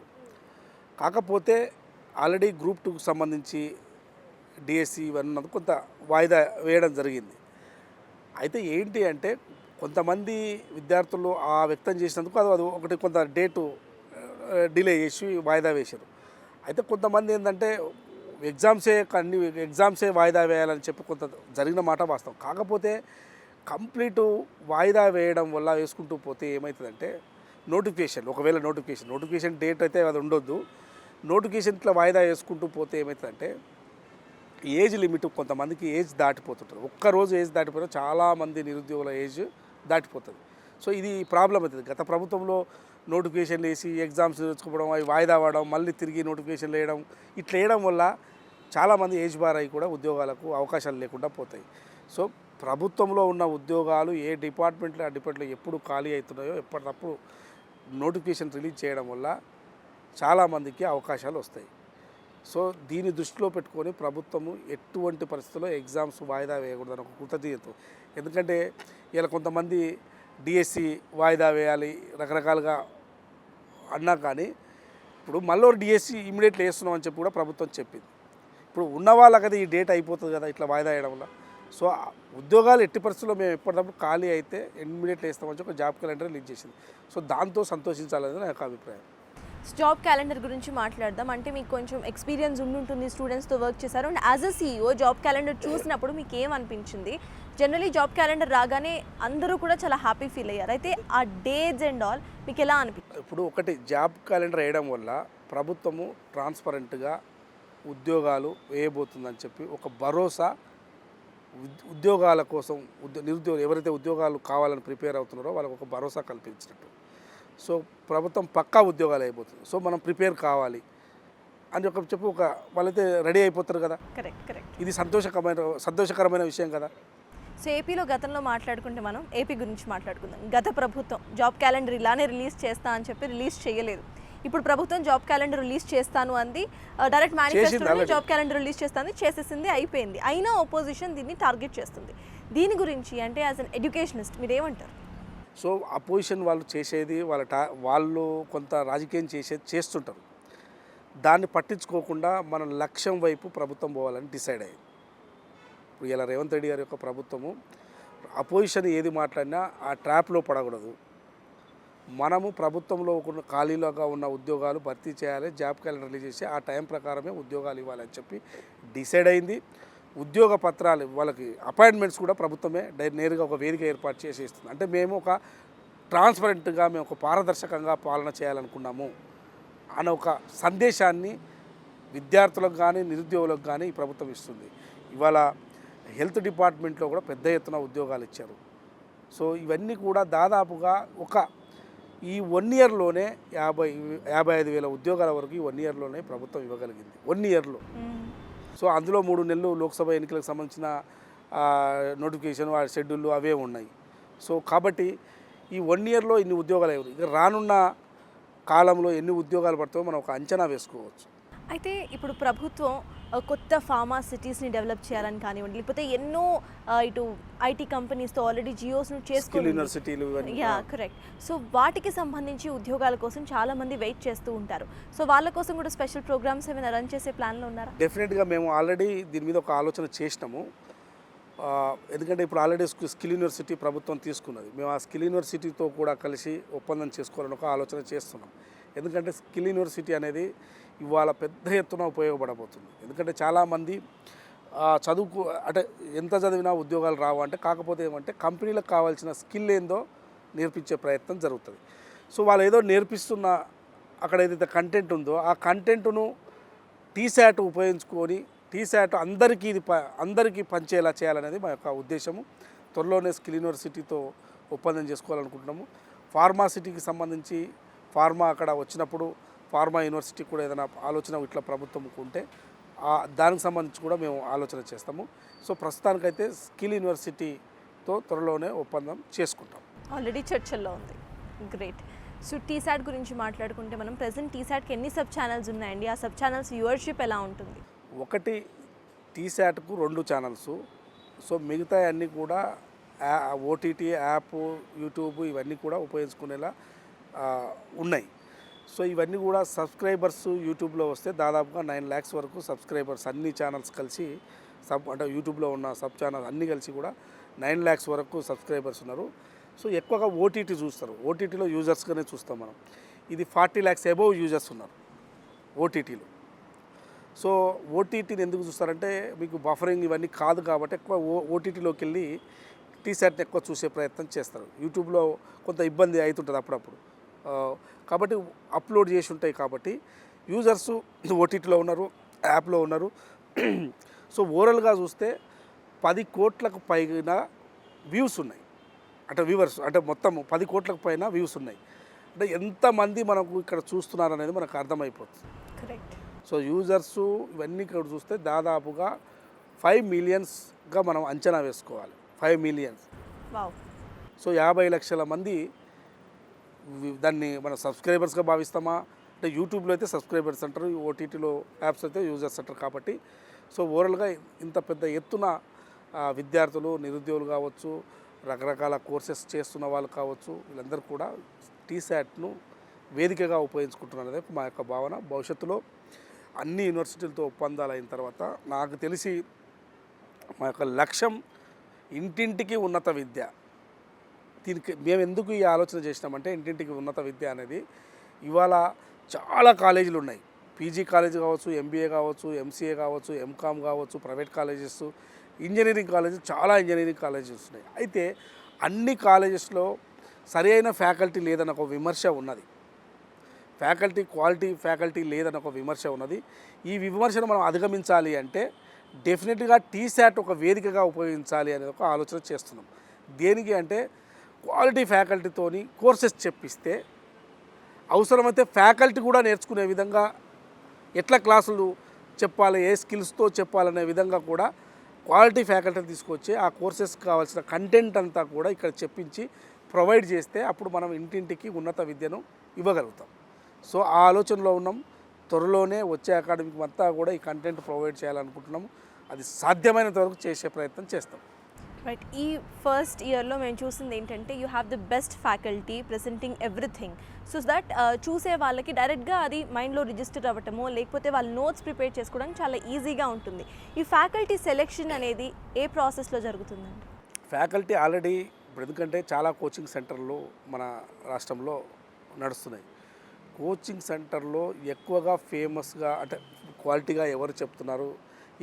కాకపోతే ఆల్రెడీ గ్రూప్ 2కు సంబంధించి డిఎస్సి ఇవన్నీ కొంత వాయిదా వేయడం జరిగింది. అయితే ఏంటి అంటే కొంతమంది విద్యార్థులు ఆ వ్యక్తం చేసినందుకు అది ఒకటి కొంత డేటు డిలే చేసి వాయిదా వేశారు. అయితే కొంతమంది ఏంటంటే ఎగ్జామ్సే వాయిదా వేయాలని చెప్పి కొంత జరిగిన మాట వాస్తవం. కాకపోతే కంప్లీట్ వాయిదా వేయడం వల్ల వేసుకుంటూ పోతే ఏమవుతుందంటే ఒకవేళ నోటిఫికేషన్ డేట్ అయితే అది ఉండొద్దు. నోటిఫికేషన్ ఇట్లా వాయిదా వేసుకుంటూ పోతే ఏమవుతుందంటే ఏజ్ లిమిట్ కొంతమందికి ఏజ్ దాటిపోతుంటుంది. ఒక్కరోజు ఏజ్ దాటిపోతే చాలామంది నిరుద్యోగుల ఏజ్ దాటిపోతుంది. సో ఇది ప్రాబ్లం అవుతుంది. గత ప్రభుత్వంలో నోటిఫికేషన్లు వేసి ఎగ్జామ్స్ నేర్చుకోవడం, అవి వాయిదా అవ్వడం, మళ్ళీ తిరిగి నోటిఫికేషన్లు వేయడం, ఇట్లా వేయడం వల్ల చాలామంది ఏజ్ బార్ అయ్యి కూడా ఉద్యోగాలకు అవకాశాలు లేకుండా పోతాయి. సో ప్రభుత్వంలో ఉన్న ఉద్యోగాలు ఏ డిపార్ట్మెంట్లో ఆ డిపార్ట్మెంట్లో ఎప్పుడు ఖాళీ అవుతున్నాయో ఎప్పటికప్పుడు నోటిఫికేషన్ రిలీజ్ చేయడం వల్ల చాలామందికి అవకాశాలు వస్తాయి. సో దీన్ని దృష్టిలో పెట్టుకొని ప్రభుత్వము ఎటువంటి పరిస్థితుల్లో ఎగ్జామ్స్ వాయిదా వేయకూడదని ఒక కృతజ్ఞత. ఎందుకంటే ఇలా కొంతమంది డిఎస్సి వాయిదా వేయాలి రకరకాలుగా అన్నా కానీ ఇప్పుడు మళ్ళీ డిఎస్సి ఇమీడియట్లీ వేస్తున్నాం అని చెప్పి కూడా ప్రభుత్వం చెప్పింది. ఇప్పుడు ఉన్న వాళ్ళకది ఈ డేట్ అయిపోతుంది కదా ఇట్లా వాయిదా వేయడం వల్ల. సో ఉద్యోగాలు ఎట్టి పరిస్థితుల్లో మేము ఎప్పటికప్పుడు ఖాళీ అయితే ఇమ్మీడియట్లీ వేస్తామని చెప్పి ఒక జాబ్ క్యాలెండర్ రిలీజ్ చేసింది. సో దాంతో సంతోషించాలనేది నా యొక్క అభిప్రాయం. జాబ్ క్యాలెండర్ గురించి మాట్లాడదాం. అంటే మీకు కొంచెం ఎక్స్పీరియన్స్ ఉండుంటుంది, స్టూడెంట్స్తో వర్క్ చేశారు. And as a CEO job calendar చూసినప్పుడు మీకు ఏమనిపించింది? జనరలీ జాబ్ క్యాలెండర్ రాగానే అందరూ కూడా చాలా హ్యాపీ ఫీల్ అయ్యారు. అయితే ఆ డేట్స్ అండ్ ఆల్ మీకు ఎలా అనిపించింది? ఇప్పుడు ఒకటి జాబ్ క్యాలెండర్ వేయడం వల్ల ప్రభుత్వము ట్రాన్స్పరెంట్గా ఉద్యోగాలు వేయబోతుందని చెప్పి ఒక భరోసా ఉద్యోగాల కోసం నిరుద్యోగులు ఎవరైతే ఉద్యోగాలు కావాలని ప్రిపేర్ అవుతున్నారో వాళ్ళకు ఒక భరోసా కల్పించినట్టు. సో ప్రభుత్వం పక్కా ఉద్యోగాలు అయిపోతుంది. సో మనం ప్రిపేర్ కావాలి అని చెప్పి ఒక వాళ్ళైతే రెడీ అయిపోతారు కదా. కరెక్ట్. ఇది సంతోషకరమైన విషయం కదా. సో ఏపీలో గతంలో మాట్లాడుకుంటే మనం ఏపీ గురించి మాట్లాడుకుందాం. గత ప్రభుత్వం జాబ్ క్యాలెండర్ ఇలానే రిలీజ్ చేస్తా అని చెప్పి రిలీజ్ చేయలేదు. ఇప్పుడు ప్రభుత్వం జాబ్ క్యాలెండర్ రిలీజ్ చేస్తాను అంది, డైరెక్ట్ మేనిఫెస్టోలో జాబ్ క్యాలెండర్ రిలీజ్ చేస్తాను చేసేసింది, అయిపోయింది. అయినా ఆపోజిషన్ దీన్ని టార్గెట్ చేస్తుంది. దీని గురించి అంటే యాజ్ అన్ ఎడ్యుకేషనిస్ట్ మీరు ఏమంటారు? సో అపోజిషన్ వాళ్ళు చేసేది వాళ్ళు కొంత రాజకీయం చేస్తుంటారు. దాన్ని పట్టించుకోకుండా మన లక్ష్యం వైపు ప్రభుత్వం పోవాలని డిసైడ్ అయ్యింది. ఇప్పుడు ఇలా రేవంత్ రెడ్డి గారి యొక్క ప్రభుత్వము అపోజిషన్ ఏది మాట్లాడినా ఆ ట్రాప్లో పడకూడదు. మనము ప్రభుత్వంలో ఖాళీలుగా ఉన్న ఉద్యోగాలు భర్తీ చేయాలి, జాబ్ క్యాలెండర్ రిలీజ్ చేసి ఆ టైం ప్రకారమే ఉద్యోగాలు ఇవ్వాలని చెప్పి డిసైడ్ అయింది. ఉద్యోగ పత్రాలు వాళ్ళకి అపాయింట్మెంట్స్ కూడా ప్రభుత్వమే నేరుగా ఒక వేదిక ఏర్పాటు చేసి ఇస్తుంది. అంటే మేము ఒక ట్రాన్స్పరెంట్గా మేము ఒక పారదర్శకంగా పాలన చేయాలనుకున్నాము అనే ఒక సందేశాన్ని విద్యార్థులకు కానీ నిరుద్యోగులకు కానీ ఈ ప్రభుత్వం ఇస్తుంది. ఇవాళ హెల్త్ డిపార్ట్మెంట్లో కూడా పెద్ద ఎత్తున ఉద్యోగాలు ఇచ్చారు. సో ఇవన్నీ కూడా దాదాపుగా ఈ 1 ఇయర్లోనే 55,000 ఉద్యోగాల వరకు ఈ 1 ఇయర్లోనే ప్రభుత్వం ఇవ్వగలిగింది. 1 ఇయర్లో. సో అందులో 3 నెలలు లోక్సభ ఎన్నికలకు సంబంధించిన నోటిఫికేషన్ షెడ్యూళ్ళు అవే ఉన్నాయి. సో కాబట్టి ఈ 1 ఇయర్లో ఇన్ని ఉద్యోగాలు అయ్యారు. ఇక రానున్న కాలంలో ఎన్ని ఉద్యోగాలు పడతాయో మనం ఒక అంచనా వేసుకోవచ్చు. అయితే ఇప్పుడు ప్రభుత్వం కొత్త ఫార్మా సిటీస్ని డెవలప్ చేయాలని కానివ్వండి, లేకపోతే ఎన్నో ఇటు ఐటీ కంపెనీస్తో ఆల్రెడీ జియోస్ను చేసుకుని యూనివర్సిటీలు కరెక్ట్. సో వాటికి సంబంధించి ఉద్యోగాల కోసం చాలామంది వెయిట్ చేస్తూ ఉంటారు. సో వాళ్ళ కోసం కూడా స్పెషల్ ప్రోగ్రామ్స్ ఏమైనా రన్ చేసే ప్లాన్లో ఉన్నారా? డెఫినెట్గా మేము ఆల్రెడీ దీని మీద ఒక ఆలోచన చేసినాము. ఎందుకంటే ఇప్పుడు ఆల్రెడీ స్కిల్ యూనివర్సిటీ ప్రభుత్వం తీసుకున్నది. మేము ఆ స్కిల్ యూనివర్సిటీతో కూడా కలిసి ఒప్పందం చేసుకోవాలని ఒక ఆలోచన చేస్తున్నాం. ఎందుకంటే స్కిల్ యూనివర్సిటీ అనేది ఇవాళ పెద్ద ఎత్తున ఉపయోగపడబోతుంది. ఎందుకంటే చాలామంది చదువుకు అంటే ఎంత చదివినా ఉద్యోగాలు రావు అంటే, కాకపోతే ఏమంటే కంపెనీలకు కావాల్సిన స్కిల్ ఏందో నేర్పించే ప్రయత్నం జరుగుతుంది. సో వాళ్ళు ఏదో నేర్పిస్తున్న అక్కడ ఏదైతే కంటెంట్ ఉందో ఆ కంటెంట్ను టీశాట్ ఉపయోగించుకొని టీశాట్ అందరికీ పంచేలా చేయాలనేది మా యొక్క ఉద్దేశము. త్వరలోనే స్కిల్ యూనివర్సిటీతో ఒప్పందం చేసుకోవాలనుకుంటున్నాము. ఫార్మాసిటీకి సంబంధించి ఫార్మా అక్కడ వచ్చినప్పుడు ఫార్మా యూనివర్సిటీ కూడా ఏదైనా ఆలోచన ఇట్లా ప్రభుత్వం ఉంటే దానికి సంబంధించి కూడా మేము ఆలోచన చేస్తాము. సో ప్రస్తుతానికైతే స్కిల్ యూనివర్సిటీతో త్వరలోనే ఒప్పందం చేసుకుంటాం. ఆల్రెడీ చర్చల్లో ఉంది. గ్రేట్. సో టీసాట్ గురించి మాట్లాడుకుంటే మనం ప్రెసెంట్ టీసాట్కి ఎన్ని సబ్ ఛానల్స్ ఉన్నాయండి? ఆ సబ్ ఛానల్స్ వ్యూవర్షిప్ ఎలా ఉంటుంది? ఒకటి టీశాట్కు 2 ఛానల్స్. సో మిగతా అన్నీ కూడా ఓటీటీ యాప్, యూట్యూబ్ ఇవన్నీ కూడా ఉపయోగించుకునేలా ఉన్నాయి. సో ఇవన్నీ కూడా సబ్స్క్రైబర్స్ యూట్యూబ్లో వస్తే దాదాపుగా 9 lakhs వరకు సబ్స్క్రైబర్స్ అన్ని ఛానల్స్ కలిసి అంటే యూట్యూబ్లో ఉన్న సబ్ ఛానల్ అన్నీ కలిసి కూడా 9 lakhs వరకు సబ్స్క్రైబర్స్ ఉన్నారు. సో ఎక్కువగా ఓటీటీ చూస్తారు. ఓటీటీలో యూజర్స్గానే చూస్తాం మనం. ఇది 40 lakhs అబోవ్ యూజర్స్ ఉన్నారు ఓటీటీలో. సో ఓటీటీని ఎందుకు చూస్తారంటే మీకు బఫరింగ్ ఇవన్నీ కాదు కాబట్టి ఎక్కువ ఓటీటీలోకి వెళ్ళి టీశాట్ని ఎక్కువ చూసే ప్రయత్నం చేస్తారు. యూట్యూబ్లో కొంత ఇబ్బంది అవుతుంటుంది అప్పుడప్పుడు. కాబట్టి అప్లోడ్ చేసి ఉంటాయి కాబట్టి యూజర్స్ ఓటీటీలో ఉన్నారు, యాప్లో ఉన్నారు. సో ఓవరాల్గా చూస్తే 10 కోట్లకు పైన వ్యూస్ ఉన్నాయి. అంటే వ్యూవర్స్ అంటే మొత్తం 10 కోట్లకు పైన వ్యూస్ ఉన్నాయి. అంటే ఎంతమంది మనకు ఇక్కడ చూస్తున్నారు అనేది మనకు అర్థమైపోతుంది. కరెక్ట్. సో యూజర్స్ ఇవన్నీ ఇక్కడ చూస్తే దాదాపుగా 5 millionsగా మనం అంచనా వేసుకోవాలి. 5 millions. వావ్. సో 50 లక్షల మంది దాన్ని మన సబ్స్క్రైబర్స్గా భావిస్తామా అంటే యూట్యూబ్లో అయితే సబ్స్క్రైబర్స్ అంటారు, ఓటీటీలో యాప్స్ అయితే యూజర్స్ అంటారు. కాబట్టి సో ఓవరాల్గా ఇంత పెద్ద ఎత్తున విద్యార్థులు, నిరుద్యోగులు కావచ్చు, రకరకాల కోర్సెస్ చేస్తున్న వాళ్ళు కావచ్చు, వీళ్ళందరూ కూడా టీశాట్ను వేదికగా ఉపయోగించుకుంటున్నారు అనేది మా యొక్క భావన. భవిష్యత్తులో అన్ని యూనివర్సిటీలతో ఒప్పందాలు అయిన తర్వాత నాకు తెలిసి మా యొక్క లక్ష్యం ఇంటింటికి ఉన్నత విద్య. దీనికి మేము ఎందుకు ఈ ఆలోచన చేసినామంటే ఇంటింటికి ఉన్నత విద్య అనేది ఇవాళ చాలా కాలేజీలు ఉన్నాయి. పీజీ కాలేజ్ కావచ్చు, ఎంబీఏ కావచ్చు, ఎంసీఏ కావచ్చు, ఎంకామ్ కావచ్చు, ప్రైవేట్ కాలేజెస్, ఇంజనీరింగ్ కాలేజెస్, చాలా ఇంజనీరింగ్ కాలేజెస్ ఉన్నాయి. అయితే అన్ని కాలేజెస్లో సరి అయిన ఫ్యాకల్టీ లేదన్న ఒక విమర్శ ఉన్నది. క్వాలిటీ ఫ్యాకల్టీ లేదన్న ఒక విమర్శ ఉన్నది. ఈ విమర్శను మనం అధిగమించాలి అంటే డెఫినెట్గా టీశాట్ ఒక వేదికగా ఉపయోగించాలి అనేది ఒక ఆలోచన చేస్తున్నాం. దేనికి అంటే క్వాలిటీ ఫ్యాకల్టీతోని కోర్సెస్ చెప్పిస్తే అవసరమైతే ఫ్యాకల్టీ కూడా నేర్చుకునే విధంగా ఎట్లా క్లాసులు చెప్పాలి, ఏ స్కిల్స్తో చెప్పాలనే విధంగా కూడా క్వాలిటీ ఫ్యాకల్టీ తీసుకొచ్చి ఆ కోర్సెస్కి కావాల్సిన కంటెంట్ అంతా కూడా ఇక్కడ చెప్పించి ప్రొవైడ్ చేస్తే అప్పుడు మనం ఇంటింటికి ఉన్నత విద్యను ఇవ్వగలుగుతాం. సో ఆ ఆలోచనలో ఉన్నాం. త్వరలోనే వచ్చే అకాడమిక్ అంతా కూడా ఈ కంటెంట్ ప్రొవైడ్ చేయాలనుకుంటున్నాము. అది సాధ్యమైనంత వరకు చేసే ప్రయత్నం చేస్తాం. రైట్. ఈ ఫస్ట్ ఇయర్లో మేము చూసింది ఏంటంటే you have the best faculty presenting everything so that చూసే వాళ్ళకి డైరెక్ట్గా అది మైండ్లో రిజిస్టర్ అవ్వటమో లేకపోతే వాళ్ళు నోట్స్ ప్రిపేర్ చేసుకోవడానికి చాలా ఈజీగా ఉంటుంది. ఈ ఫ్యాకల్టీ సెలెక్షన్ అనేది ఏ ప్రాసెస్లో జరుగుతుందండి? ఫ్యాకల్టీ ఆల్రెడీ ఇప్పుడు ఎందుకంటే చాలా కోచింగ్ సెంటర్లు మన రాష్ట్రంలో నడుస్తున్నాయి. కోచింగ్ సెంటర్లో ఎక్కువగా ఫేమస్గా అంటే క్వాలిటీగా ఎవరు చెప్తున్నారు,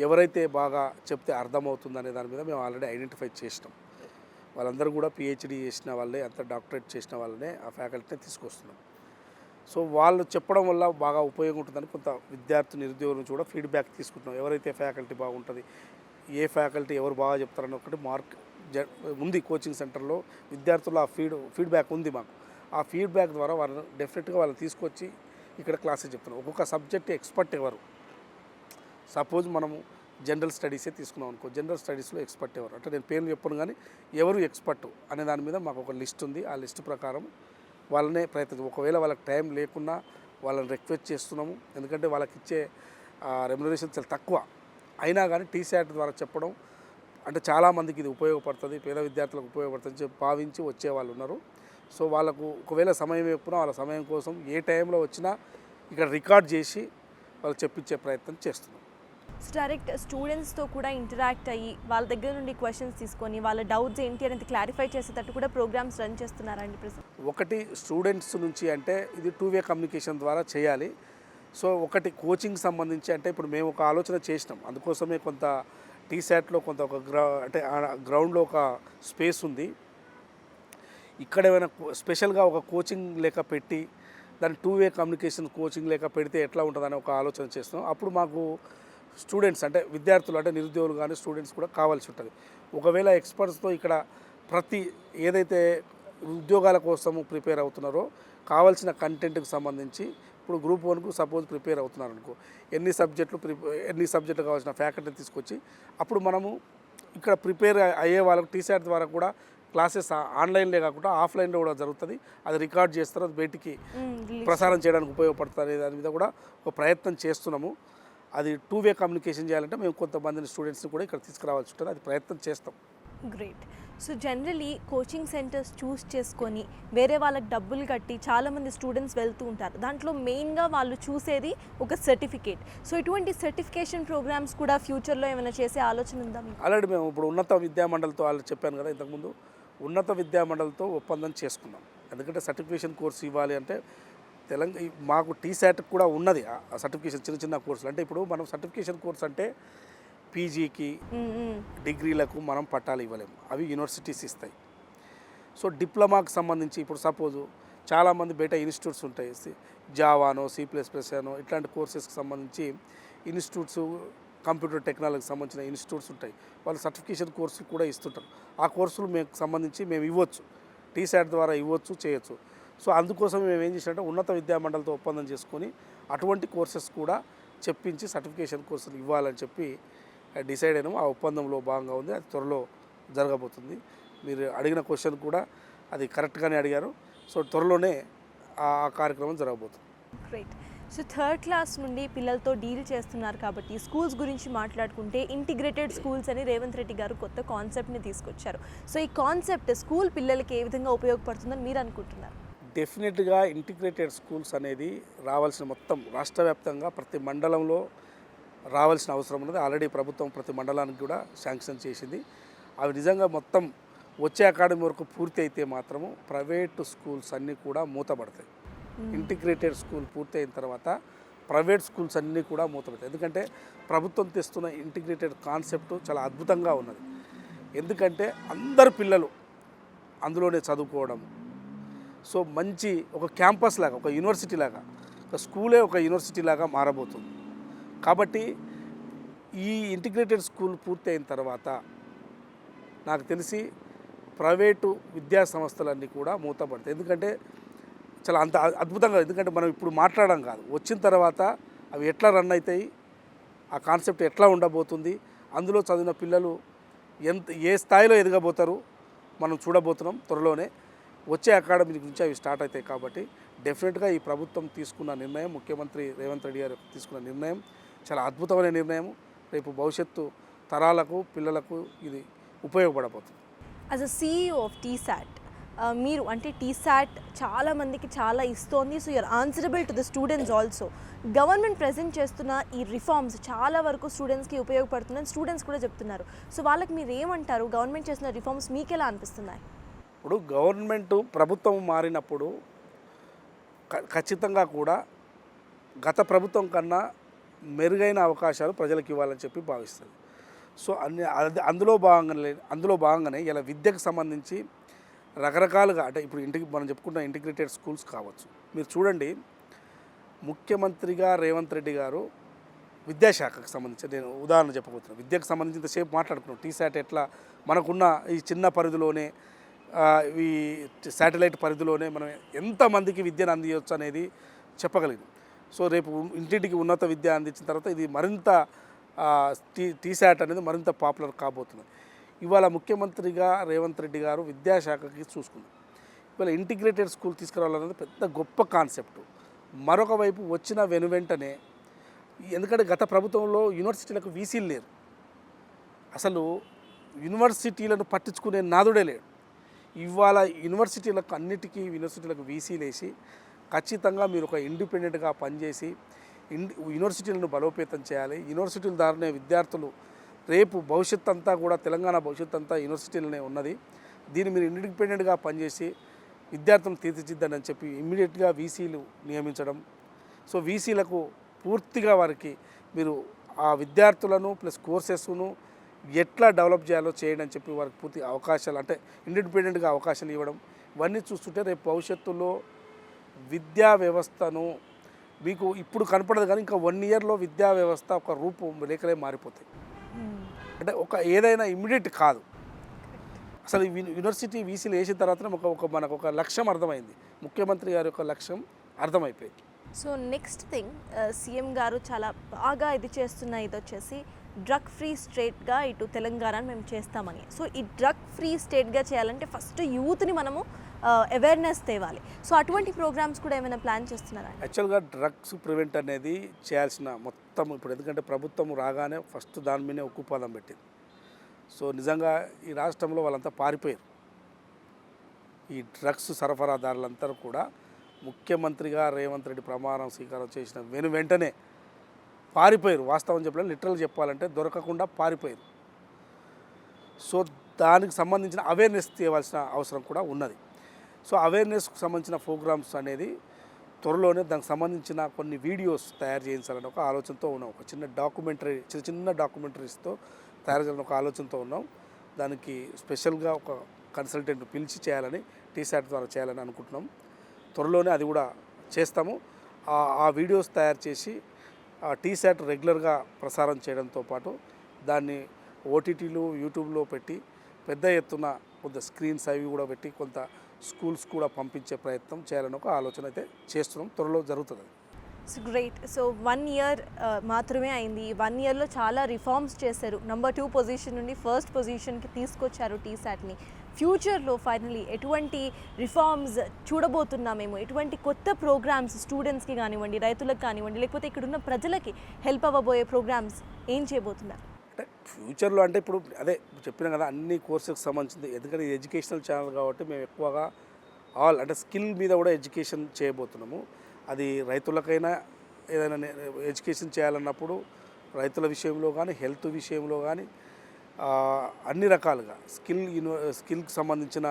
ఎవరైతే బాగా చెప్తే అర్థమవుతుంది అనే దాని మీద మేము ఆల్రెడీ ఐడెంటిఫై చేసినాం. వాళ్ళందరూ కూడా పిహెచ్డి చేసిన వాళ్ళే, అంత డాక్టరేట్ చేసిన వాళ్ళనే ఆ ఫ్యాకల్టీని తీసుకొస్తున్నాం. సో వాళ్ళు చెప్పడం వల్ల బాగా ఉపయోగం ఉంటుందని కొంత విద్యార్థి నిరుద్యోగుల నుంచి కూడా ఫీడ్బ్యాక్ తీసుకుంటున్నాం. ఎవరైతే ఫ్యాకల్టీ బాగుంటుంది, ఏ ఫ్యాకల్టీ ఎవరు బాగా చెప్తారని ఒకటి మార్క్ ఉంది కోచింగ్ సెంటర్లో. విద్యార్థులు ఆ ఫీడ్బ్యాక్ ఉంది మాకు. ఆ ఫీడ్బ్యాక్ ద్వారా వాళ్ళని డెఫినెట్గా వాళ్ళని తీసుకొచ్చి ఇక్కడ క్లాసెస్ చెప్తున్నాం. ఒక్కొక్క సబ్జెక్ట్ ఎక్స్పర్ట్ ఎవరు, సపోజ్ మనము జనరల్ స్టడీసే తీసుకున్నాం అనుకో, జనరల్ స్టడీస్లో ఎక్స్పర్ట్ ఎవరు అంటే నేను పేర్లు చెప్పను కానీ ఎవరు ఎక్స్పర్ట్ అనే దాని మీద మాకు ఒక లిస్ట్ ఉంది. ఆ లిస్ట్ ప్రకారం వాళ్ళనే ప్రయత్నం, ఒకవేళ వాళ్ళకి టైం లేకున్నా వాళ్ళని రిక్వెస్ట్ చేస్తున్నాము. ఎందుకంటే వాళ్ళకి ఇచ్చే రెమ్యునరేషన్ చాలా తక్కువ అయినా కానీ టీశాట్ ద్వారా చెప్పడం అంటే చాలామందికి ఇది ఉపయోగపడుతుంది, పేద విద్యార్థులకు ఉపయోగపడుతుంది చెప్పి భావించి వచ్చే వాళ్ళు ఉన్నారు. సో వాళ్ళకు ఒకవేళ సమయం ఎక్కువ వాళ్ళ సమయం కోసం ఏ టైంలో వచ్చినా ఇక్కడ రికార్డ్ చేసి వాళ్ళు చెప్పించే ప్రయత్నం చేస్తున్నాం. సో డైరెక్ట్ స్టూడెంట్స్తో కూడా ఇంటరాక్ట్ అయ్యి వాళ్ళ దగ్గర నుండి క్వశ్చన్స్ తీసుకొని వాళ్ళ డౌట్స్ ఏంటి అనేది క్లారిఫై చేసేటట్టు కూడా ప్రోగ్రామ్స్ రన్ చేస్తున్నారండి ప్రెసెంట్? ఒకటి స్టూడెంట్స్ నుంచి అంటే ఇది 2-way కమ్యూనికేషన్ ద్వారా చేయాలి. సో ఒకటి కోచింగ్ సంబంధించి అంటే ఇప్పుడు మేము ఒక ఆలోచన చేసినాం. అందుకోసమే కొంత టీశాట్లో కొంత ఒక గ్రౌండ్లో ఒక స్పేస్ ఉంది. ఇక్కడ ఏమైనా స్పెషల్గా ఒక కోచింగ్ లెక్క పెట్టి దాని 2-వే కమ్యూనికేషన్ కోచింగ్ లేక పెడితే ఎట్లా ఉంటుందని ఒక ఆలోచన చేస్తున్నాం. అప్పుడు మాకు స్టూడెంట్స్ అంటే విద్యార్థులు అంటే నిరుద్యోగులు కానీ స్టూడెంట్స్ కూడా కావాల్సి ఉంటుంది. ఒకవేళ ఎక్స్పర్ట్స్తో ఇక్కడ ప్రతి ఏదైతే ఉద్యోగాల కోసము ప్రిపేర్ అవుతున్నారో కావాల్సిన కంటెంట్కి సంబంధించి ఇప్పుడు గ్రూప్ 1కు సపోజ్ ప్రిపేర్ అవుతున్నారు అనుకో, ఎన్ని సబ్జెక్టులు కావాల్సిన ఫ్యాకల్టీని తీసుకొచ్చి అప్పుడు మనము ఇక్కడ ప్రిపేర్ అయ్యే వాళ్ళకు టీశాట్ ద్వారా కూడా క్లాసెస్ ఆన్లైన్లే కాకుండా ఆఫ్లైన్లో కూడా జరుగుతుంది. అది రికార్డ్ చేస్తారు, అది బయటికి ప్రసారం చేయడానికి ఉపయోగపడుతుంది అనే దాని మీద కూడా ఒక ప్రయత్నం చేస్తున్నాము. అది 2-వే కమ్యూనికేషన్ చేయాలంటే మేము కొంతమందిని స్టూడెంట్స్ని కూడా ఇక్కడ తీసుకురావాల్సి ఉంటుంది. అది ప్రయత్నం చేస్తాం. Great. So generally coaching centres choose చేసుకొని వేరే వాళ్ళకి డబ్బులు కట్టి చాలామంది స్టూడెంట్స్ వెళ్తూ ఉంటారు. దాంట్లో మెయిన్గా వాళ్ళు చూసేది ఒక సర్టిఫికేట్. సో ఇటువంటి సర్టిఫికేషన్ ప్రోగ్రామ్స్ కూడా ఫ్యూచర్లో ఏమైనా చేసే ఆలోచన ఉందా మీకు? ఆల్రెడీ మేము ఇప్పుడు ఉన్నత విద్యామండలితో వాళ్ళు చెప్పాను కదా ఇంతకుముందు, ఉన్నత విద్యామండలితో ఒప్పందం చేసుకున్నాం. ఎందుకంటే సర్టిఫికేషన్ కోర్స్ ఇవ్వాలి అంటే మాకు టీశాట్కి కూడా ఉన్నది ఆ సర్టిఫికేషన్ చిన్న చిన్న కోర్సులు. అంటే ఇప్పుడు మనం సర్టిఫికేషన్ కోర్స్ అంటే పీజీకి డిగ్రీలకు మనం పట్టాలు ఇవ్వలేము, అవి యూనివర్సిటీస్ ఇస్తాయి. సో డిప్లొమాకి సంబంధించి ఇప్పుడు సపోజు చాలామంది బయట ఇన్స్టిట్యూట్స్ ఉంటాయి, జావానో C++నో ఇట్లాంటి కోర్సెస్కి సంబంధించి ఇన్స్టిట్యూట్స్, కంప్యూటర్ టెక్నాలజీకి సంబంధించిన ఇన్స్టిట్యూట్స్ ఉంటాయి. వాళ్ళు సర్టిఫికేషన్ కోర్సు కూడా ఇస్తుంటారు. ఆ కోర్సులు మేము సంబంధించి మేము ఇవ్వచ్చు, టీశాట్ ద్వారా ఇవ్వచ్చు, చేయొచ్చు. సో అందుకోసం మేము ఏం చేసినట్టే ఉన్నత విద్యామండలితో ఒప్పందం చేసుకొని అటువంటి కోర్సెస్ కూడా చెప్పించి సర్టిఫికేషన్ కోర్సులు ఇవ్వాలని చెప్పి డిసైడ్ అయినాము. ఆ ఒప్పందంలో భాగంగా ఉంది, అది త్వరలో జరగబోతుంది. మీరు అడిగిన క్వశ్చన్ కూడా అది కరెక్ట్గానే అడిగారు. సో త్వరలోనే ఆ కార్యక్రమం జరగబోతుంది. గ్రేట్. సో 3rd క్లాస్ నుండి పిల్లలతో డీల్ చేస్తున్నారు కాబట్టి స్కూల్స్ గురించి మాట్లాడుకుంటే ఇంటిగ్రేటెడ్ స్కూల్స్ అని రేవంత్ రెడ్డి గారు కొత్త కాన్సెప్ట్ని తీసుకొచ్చారు. సో ఈ కాన్సెప్ట్ స్కూల్ పిల్లలకి ఏ విధంగా ఉపయోగపడుతుందని మీరు అనుకుంటున్నారు? డెఫినెట్గా ఇంటిగ్రేటెడ్ స్కూల్స్ అనేది రావాల్సిన మొత్తం రాష్ట్ర వ్యాప్తంగా ప్రతి మండలంలో రావాల్సిన అవసరం ఉన్నది. ఆల్రెడీ ప్రభుత్వం ప్రతి మండలానికి కూడా శాంక్షన్ చేసింది. అవి నిజంగా మొత్తం వచ్చే అకాడమీ వరకు పూర్తి అయితే మాత్రము ప్రైవేటు స్కూల్స్ అన్నీ కూడా మూతపడతాయి. ఇంటిగ్రేటెడ్ స్కూల్ పూర్తి అయిన తర్వాత ప్రైవేట్ స్కూల్స్ అన్నీ కూడా మూతపడతాయి. ఎందుకంటే ప్రభుత్వం తెస్తున్న ఇంటిగ్రేటెడ్ కాన్సెప్ట్ చాలా అద్భుతంగా ఉన్నది. ఎందుకంటే అందరు పిల్లలు అందులోనే చదువుకోవడం, సో మంచి ఒక క్యాంపస్ లాగా, ఒక యూనివర్సిటీ లాగా, ఒక స్కూలే ఒక యూనివర్సిటీ లాగా మారబోతుంది. కాబట్టి ఈ ఇంటిగ్రేటెడ్ స్కూల్ పూర్తి అయిన తర్వాత నాకు తెలిసి ప్రైవేటు విద్యా సంస్థలన్నీ కూడా మూతపడతాయి. ఎందుకంటే చాలా అంత అద్భుతంగా, ఎందుకంటే మనం ఇప్పుడు మాట్లాడడం కాదు, వచ్చిన తర్వాత అవి ఎట్లా రన్ అవుతాయి, ఆ కాన్సెప్ట్ ఎట్లా ఉండబోతుంది, అందులో చదివిన పిల్లలు ఏ స్థాయిలో ఎదగబోతారు మనం చూడబోతున్నాం. త్వరలోనే వచ్చే అకాడమీ నుంచి అవి స్టార్ట్ అవుతాయి. కాబట్టి డెఫినెట్గా ఈ ప్రభుత్వం తీసుకున్న నిర్ణయం, ముఖ్యమంత్రి రేవంత్ రెడ్డి గారు తీసుకున్న నిర్ణయం చాలా అద్భుతమైన నిర్ణయం. రేపు భవిష్యత్తు తరాలకు పిల్లలకు ఇది ఉపయోగపడబోతుంది. As a CEO of T SAT మీరు అంటే టీశాట్ చాలా మందికి చాలా ఇస్తోంది. So you are answerable to the students also. Government present చేస్తున్న ఈ రిఫార్మ్స్ చాలా వరకు స్టూడెంట్స్కి ఉపయోగపడుతుందని స్టూడెంట్స్ కూడా చెప్తున్నారు. సో వాళ్ళకి మీరు ఏమంటారు? గవర్నమెంట్ చేస్తున్న రిఫార్మ్స్ మీకు ఎలా అనిపిస్తున్నాయి? ఇప్పుడు ప్రభుత్వం మారినప్పుడు ఖచ్చితంగా కూడా గత ప్రభుత్వం కన్నా మెరుగైన అవకాశాలు ప్రజలకు ఇవ్వాలని చెప్పి భావిస్తుంది. సో అందులో భాగంగానే ఇలా విద్యకు సంబంధించి రకరకాలుగా, అంటే ఇప్పుడు మనం చెప్పుకున్న ఇంటిగ్రేటెడ్ స్కూల్స్ కావచ్చు. మీరు చూడండి, ముఖ్యమంత్రిగా రేవంత్ రెడ్డి గారు విద్యాశాఖకు సంబంధించి, నేను ఉదాహరణ చెప్పబోతున్నాను, విద్యకు సంబంధించి ఇంతసేపు మాట్లాడుకున్నాం. టీశాట్ ఎట్లా మనకున్న ఈ చిన్న పరిధిలోనే, ఈ శాటిలైట్ పరిధిలోనే మనం ఎంతమందికి విద్యను అందించవచ్చు అనేది చెప్పగలిగింది. సో రేపు ఇంటింటికి ఉన్నత విద్య అందించిన తర్వాత ఇది మరింత టీశాట్ అనేది మరింత పాపులర్ కాబోతుంది. ఇవాళ ముఖ్యమంత్రిగా రేవంత్ రెడ్డి గారు విద్యాశాఖకి చూసుకున్నారు. ఇవాళ ఇంటిగ్రేటెడ్ స్కూల్ తీసుకురావాలనేది పెద్ద గొప్ప కాన్సెప్ట్. మరొక వైపు వచ్చిన వెనువెంటనే, ఎందుకంటే గత ప్రభుత్వంలో యూనివర్సిటీలకు వీసీలు లేరు, అసలు యూనివర్సిటీలను పట్టించుకునే నాదుడే లేడు. ఇవాళ యూనివర్సిటీలకు వీసీలు వేసి ఖచ్చితంగా మీరు ఒక ఇండిపెండెంట్గా పనిచేసి యూనివర్సిటీలను బలోపేతం చేయాలి. యూనివర్సిటీల ద్వారానే విద్యార్థులు రేపు భవిష్యత్తు అంతా కూడా, తెలంగాణ భవిష్యత్తు అంతా యూనివర్సిటీలనే ఉన్నది. దీన్ని మీరు ఇండిపెండెంట్గా పనిచేసి విద్యార్థులను తీర్చిదిద్దండి అని చెప్పి ఇమ్మీడియట్గా వీసీలు నియమించడం. సో వీసీలకు పూర్తిగా వారికి మీరు ఆ విద్యార్థులను ప్లస్ కోర్సెస్ను ఎట్లా డెవలప్ చేయాలో చేయండి అని చెప్పి వారికి పూర్తి అవకాశాలు, అంటే ఇండిపెండెంట్గా అవకాశాలు ఇవ్వడం, ఇవన్నీ చూస్తుంటే రేపు భవిష్యత్తులో విద్యా వ్యవస్థను మీకు ఇప్పుడు కనపడదు కానీ ఇంకా 1 ఇయర్లో విద్యా వ్యవస్థ ఒక రూపురేఖలే మారిపోతాయి. అంటే ఏదైనా ఇమ్మీడియట్ కాదు. అసలు యూనివర్సిటీ వీసీలు వేసిన తర్వాత మనకు ఒక లక్ష్యం అర్థమైంది. ముఖ్యమంత్రి గారి యొక్క లక్ష్యం అర్థమైపోయింది. సో నెక్స్ట్ థింగ్ సీఎం గారు చాలా బాగా ఇది చేస్తున్న ఇది వచ్చేసి డ్రగ్ ఫ్రీ స్టేట్గా ఇటు తెలంగాణను మేము చేస్తామని. సో ఈ డ్రగ్ ఫ్రీ స్టేట్గా చేయాలంటే ఫస్ట్ యూత్ని మనము అవేర్నెస్ తేవాలి. సో అటువంటి ప్రోగ్రామ్స్ కూడా ఏమైనా ప్లాన్ చేస్తున్నారా? యాక్చువల్గా డ్రగ్స్ ప్రివెంట్ అనేది చేయాల్సిన మొత్తం ఇప్పుడు ఎందుకంటే ప్రభుత్వం రాగానే ఫస్ట్ దాని మీదే ఉక్కుపాదం పెట్టింది. సో నిజంగా ఈ రాష్ట్రంలో వాళ్ళంతా పారిపోయారు. ఈ డ్రగ్స్ సరఫరాదారులంతా కూడా ముఖ్యమంత్రిగా రేవంత్ రెడ్డి ప్రమాణం స్వీకారం చేసిన వెంటనే పారిపోయారు. వాస్తవం చెప్పాలంటే లిటరల్ చెప్పాలంటే దొరకకుండా పారిపోయారు. సో దానికి సంబంధించిన అవేర్నెస్ తేవాల్సిన అవసరం కూడా ఉన్నది. సో అవేర్నెస్కు సంబంధించిన ప్రోగ్రామ్స్ అనేది త్వరలోనే దానికి సంబంధించిన కొన్ని వీడియోస్ తయారు చేయించాలని ఒక ఆలోచనతో ఉన్నాం. ఒక చిన్న డాక్యుమెంటరీస్తో తయారు చేయాలని ఒక ఆలోచనతో ఉన్నాం. దానికి స్పెషల్గా ఒక కన్సల్టెంట్ పిలిచి చేయాలని టీసాట్ ద్వారా చేయాలని అనుకుంటున్నాం. త్వరలోనే అది కూడా చేస్తాము. ఆ వీడియోస్ తయారు చేసి టీసాట్ రెగ్యులర్గా ప్రసారం చేయడంతో పాటు దాన్ని ఓటీటీలు యూట్యూబ్లో పెట్టి పెద్ద ఎత్తున కొంత స్క్రీన్స్ అవి కూడా పెట్టి కొంత స్కూల్స్ కూడా పంపించే ప్రయత్నం చేయాలని ఒక ఆలోచన అయితే చేస్తున్నాం. త్వరలో జరుగుతుంది. So great. సో 1 ఇయర్ మాత్రమే అయింది. ఈ 1 ఇయర్లో చాలా రిఫార్మ్స్ చేశారు. నెంబర్ 2 పొజిషన్ నుండి ఫస్ట్ పొజిషన్కి తీసుకొచ్చారు టీసాట్ని. ఫ్యూచర్లో ఫైనలీ ఎటువంటి రిఫార్మ్స్ చూడబోతున్నామేమో, ఎటువంటి కొత్త ప్రోగ్రామ్స్ స్టూడెంట్స్కి కానివ్వండి, రైతులకు కానివ్వండి, లేకపోతే ఇక్కడున్న ప్రజలకి హెల్ప్ అవ్వబోయే ప్రోగ్రామ్స్ ఏం చేయబోతున్నారు? అంటే ఫ్యూచర్లో అంటే ఇప్పుడు అదే చెప్పినా కదా అన్ని కోర్సెస్కి సంబంధించింది. ఎందుకంటే ఇది ఎడ్యుకేషనల్ ఛానల్ కాబట్టి మేము ఎక్కువగా అంటే స్కిల్ మీద కూడా ఎడ్యుకేషన్ చేయబోతున్నాము. అది రైతులకైనా ఏదైనా ఎడ్యుకేషన్ చేయాలన్నప్పుడు రైతుల విషయంలో కానీ హెల్త్ విషయంలో కానీ అన్ని రకాలుగా స్కిల్కి సంబంధించిన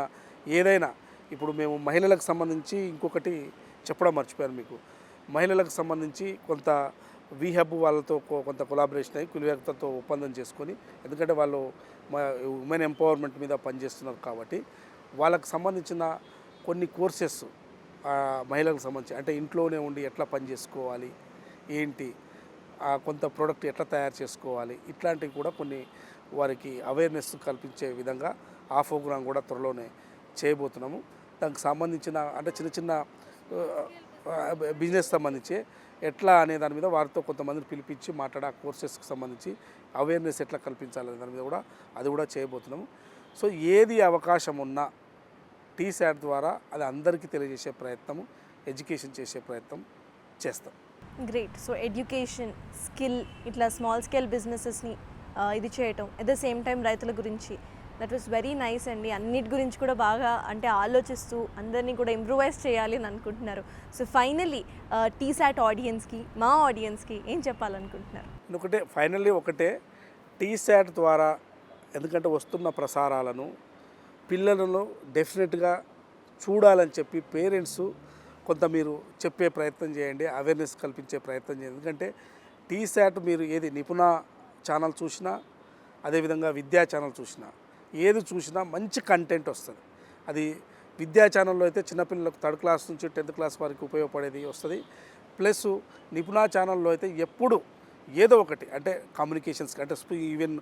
ఏదైనా ఇప్పుడు మేము మహిళలకు సంబంధించి ఇంకొకటి చెప్పడం మర్చిపోయాను మీకు. మహిళలకు సంబంధించి కొంత వీహబ్ వాళ్ళతో కొంత కొలాబరేషన్ అయ్యి కులివేత్తతో ఒప్పందం చేసుకొని, ఎందుకంటే వాళ్ళు ఉమెన్ ఎంపవర్మెంట్ మీద పనిచేస్తున్నారు కాబట్టి వాళ్ళకు సంబంధించిన కొన్ని కోర్సెస్ మహిళలకు సంబంధించి అంటే ఇంట్లోనే ఉండి ఎట్లా పని చేసుకోవాలి, ఏంటి కొంత ప్రోడక్ట్ ఎట్లా తయారు చేసుకోవాలి, ఇట్లాంటివి కూడా కొన్ని వారికి అవేర్నెస్ కల్పించే విధంగా ఆ ప్రోగ్రాం కూడా త్వరలోనే చేయబోతున్నాము. దానికి సంబంధించిన అంటే చిన్న బిజినెస్ సంబంధించి ఎట్లా అనే దాని మీద వారితో కొంతమందిని పిలిపించి మాట్లాడే ఆ కోర్సెస్కి సంబంధించి అవేర్నెస్ ఎట్లా కల్పించాలనే దాని మీద కూడా అది కూడా చేయబోతున్నాము. సో ఏది అవకాశం ఉన్నా టీసాట్ ద్వారా అది అందరికీ తెలియజేసే ప్రయత్నము, ఎడ్యుకేషన్ చేసే ప్రయత్నం చేస్తాం. గ్రేట్. సో ఎడ్యుకేషన్, స్కిల్, ఇట్లా స్మాల్ స్కేల్ బిజినెసెస్ని ఇది చేయటం, అట్ ద సేమ్ టైం రైతుల గురించి, దట్ వాస్ వెరీ నైస్ అండి. అన్నిటి గురించి కూడా బాగా అంటే ఆలోచిస్తూ అందరినీ కూడా ఇంప్రూవైజ్ చేయాలి అని అనుకుంటున్నారు. సో ఫైనలీ టీసాట్ ఆడియన్స్కి, మా ఆడియన్స్కి ఏం చెప్పాలనుకుంటున్నారు? ఒకటే టీసాట్ ద్వారా ఎందుకంటే వస్తున్న ప్రసారాలను పిల్లలను డెఫినెట్గా చూడాలని చెప్పి పేరెంట్స్ కొంత మీరు చెప్పే ప్రయత్నం చేయండి, అవేర్నెస్ కల్పించే ప్రయత్నం చేయండి. ఎందుకంటే టీసాట్ మీరు ఏది నిపుణ ఛానల్ చూసినా అదేవిధంగా విద్యా ఛానల్ చూసినా ఏది చూసినా మంచి కంటెంట్ వస్తుంది. అది విద్యా ఛానల్లో అయితే చిన్నపిల్లలకు 3rd క్లాస్ నుంచి 10th క్లాస్ వరకు ఉపయోగపడేది వస్తుంది. ప్లస్ నిపుణ ఛానల్లో అయితే ఎప్పుడు ఏదో ఒకటి అంటే కమ్యూనికేషన్స్ అంటే ఈవెన్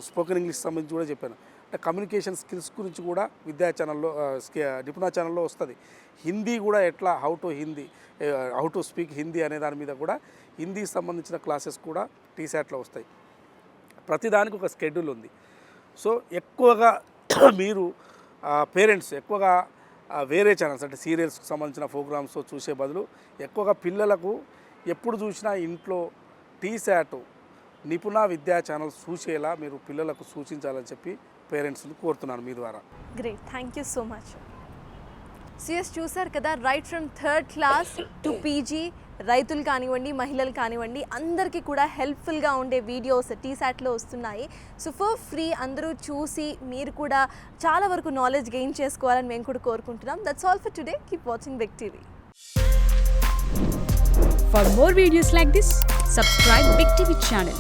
స్పోకెన్ ఇంగ్లీష్ సంబంధించి కూడా చెప్పాను. అంటే కమ్యూనికేషన్ స్కిల్స్ గురించి కూడా విద్యా ఛానల్లో నిపుణ ఛానల్లో వస్తుంది. హిందీ కూడా ఎట్లా హౌ టు స్పీక్ హిందీ అనే దాని మీద కూడా హిందీకి సంబంధించిన క్లాసెస్ కూడా టీసాట్లో వస్తాయి. ప్రతిదానికి ఒక షెడ్యూల్ ఉంది. సో ఎక్కువగా మీరు పేరెంట్స్ ఎక్కువగా వేరే ఛానల్స్ అంటే సీరియల్స్కి సంబంధించిన ప్రోగ్రామ్స్ చూసే బదులు ఎక్కువగా పిల్లలకు ఎప్పుడు చూసినా ఇంట్లో టీసాట్ నిపుణ విద్యా ఛానల్స్ చూసేలా మీరు పిల్లలకు సూచించాలని చెప్పి పేరెంట్స్ని కోరుతున్నాను మీ ద్వారా. Great, thank you so much. CS చూసారు కదా, right from 3rd class to PG రైతులు కానివ్వండి, మహిళలు కానివ్వండి, అందరికీ కూడా హెల్ప్ఫుల్గా ఉండే వీడియోస్ టీసాట్లో వస్తున్నాయి. సో ఫర్ ఫ్రీ అందరూ చూసి మీరు కూడా చాలా వరకు నాలెడ్జ్ గెయిన్ చేసుకోవాలని మేము కూడా కోరుకుంటున్నాం. That's all for today. Keep watching big TV. For more videos like this, subscribe Big TV channel.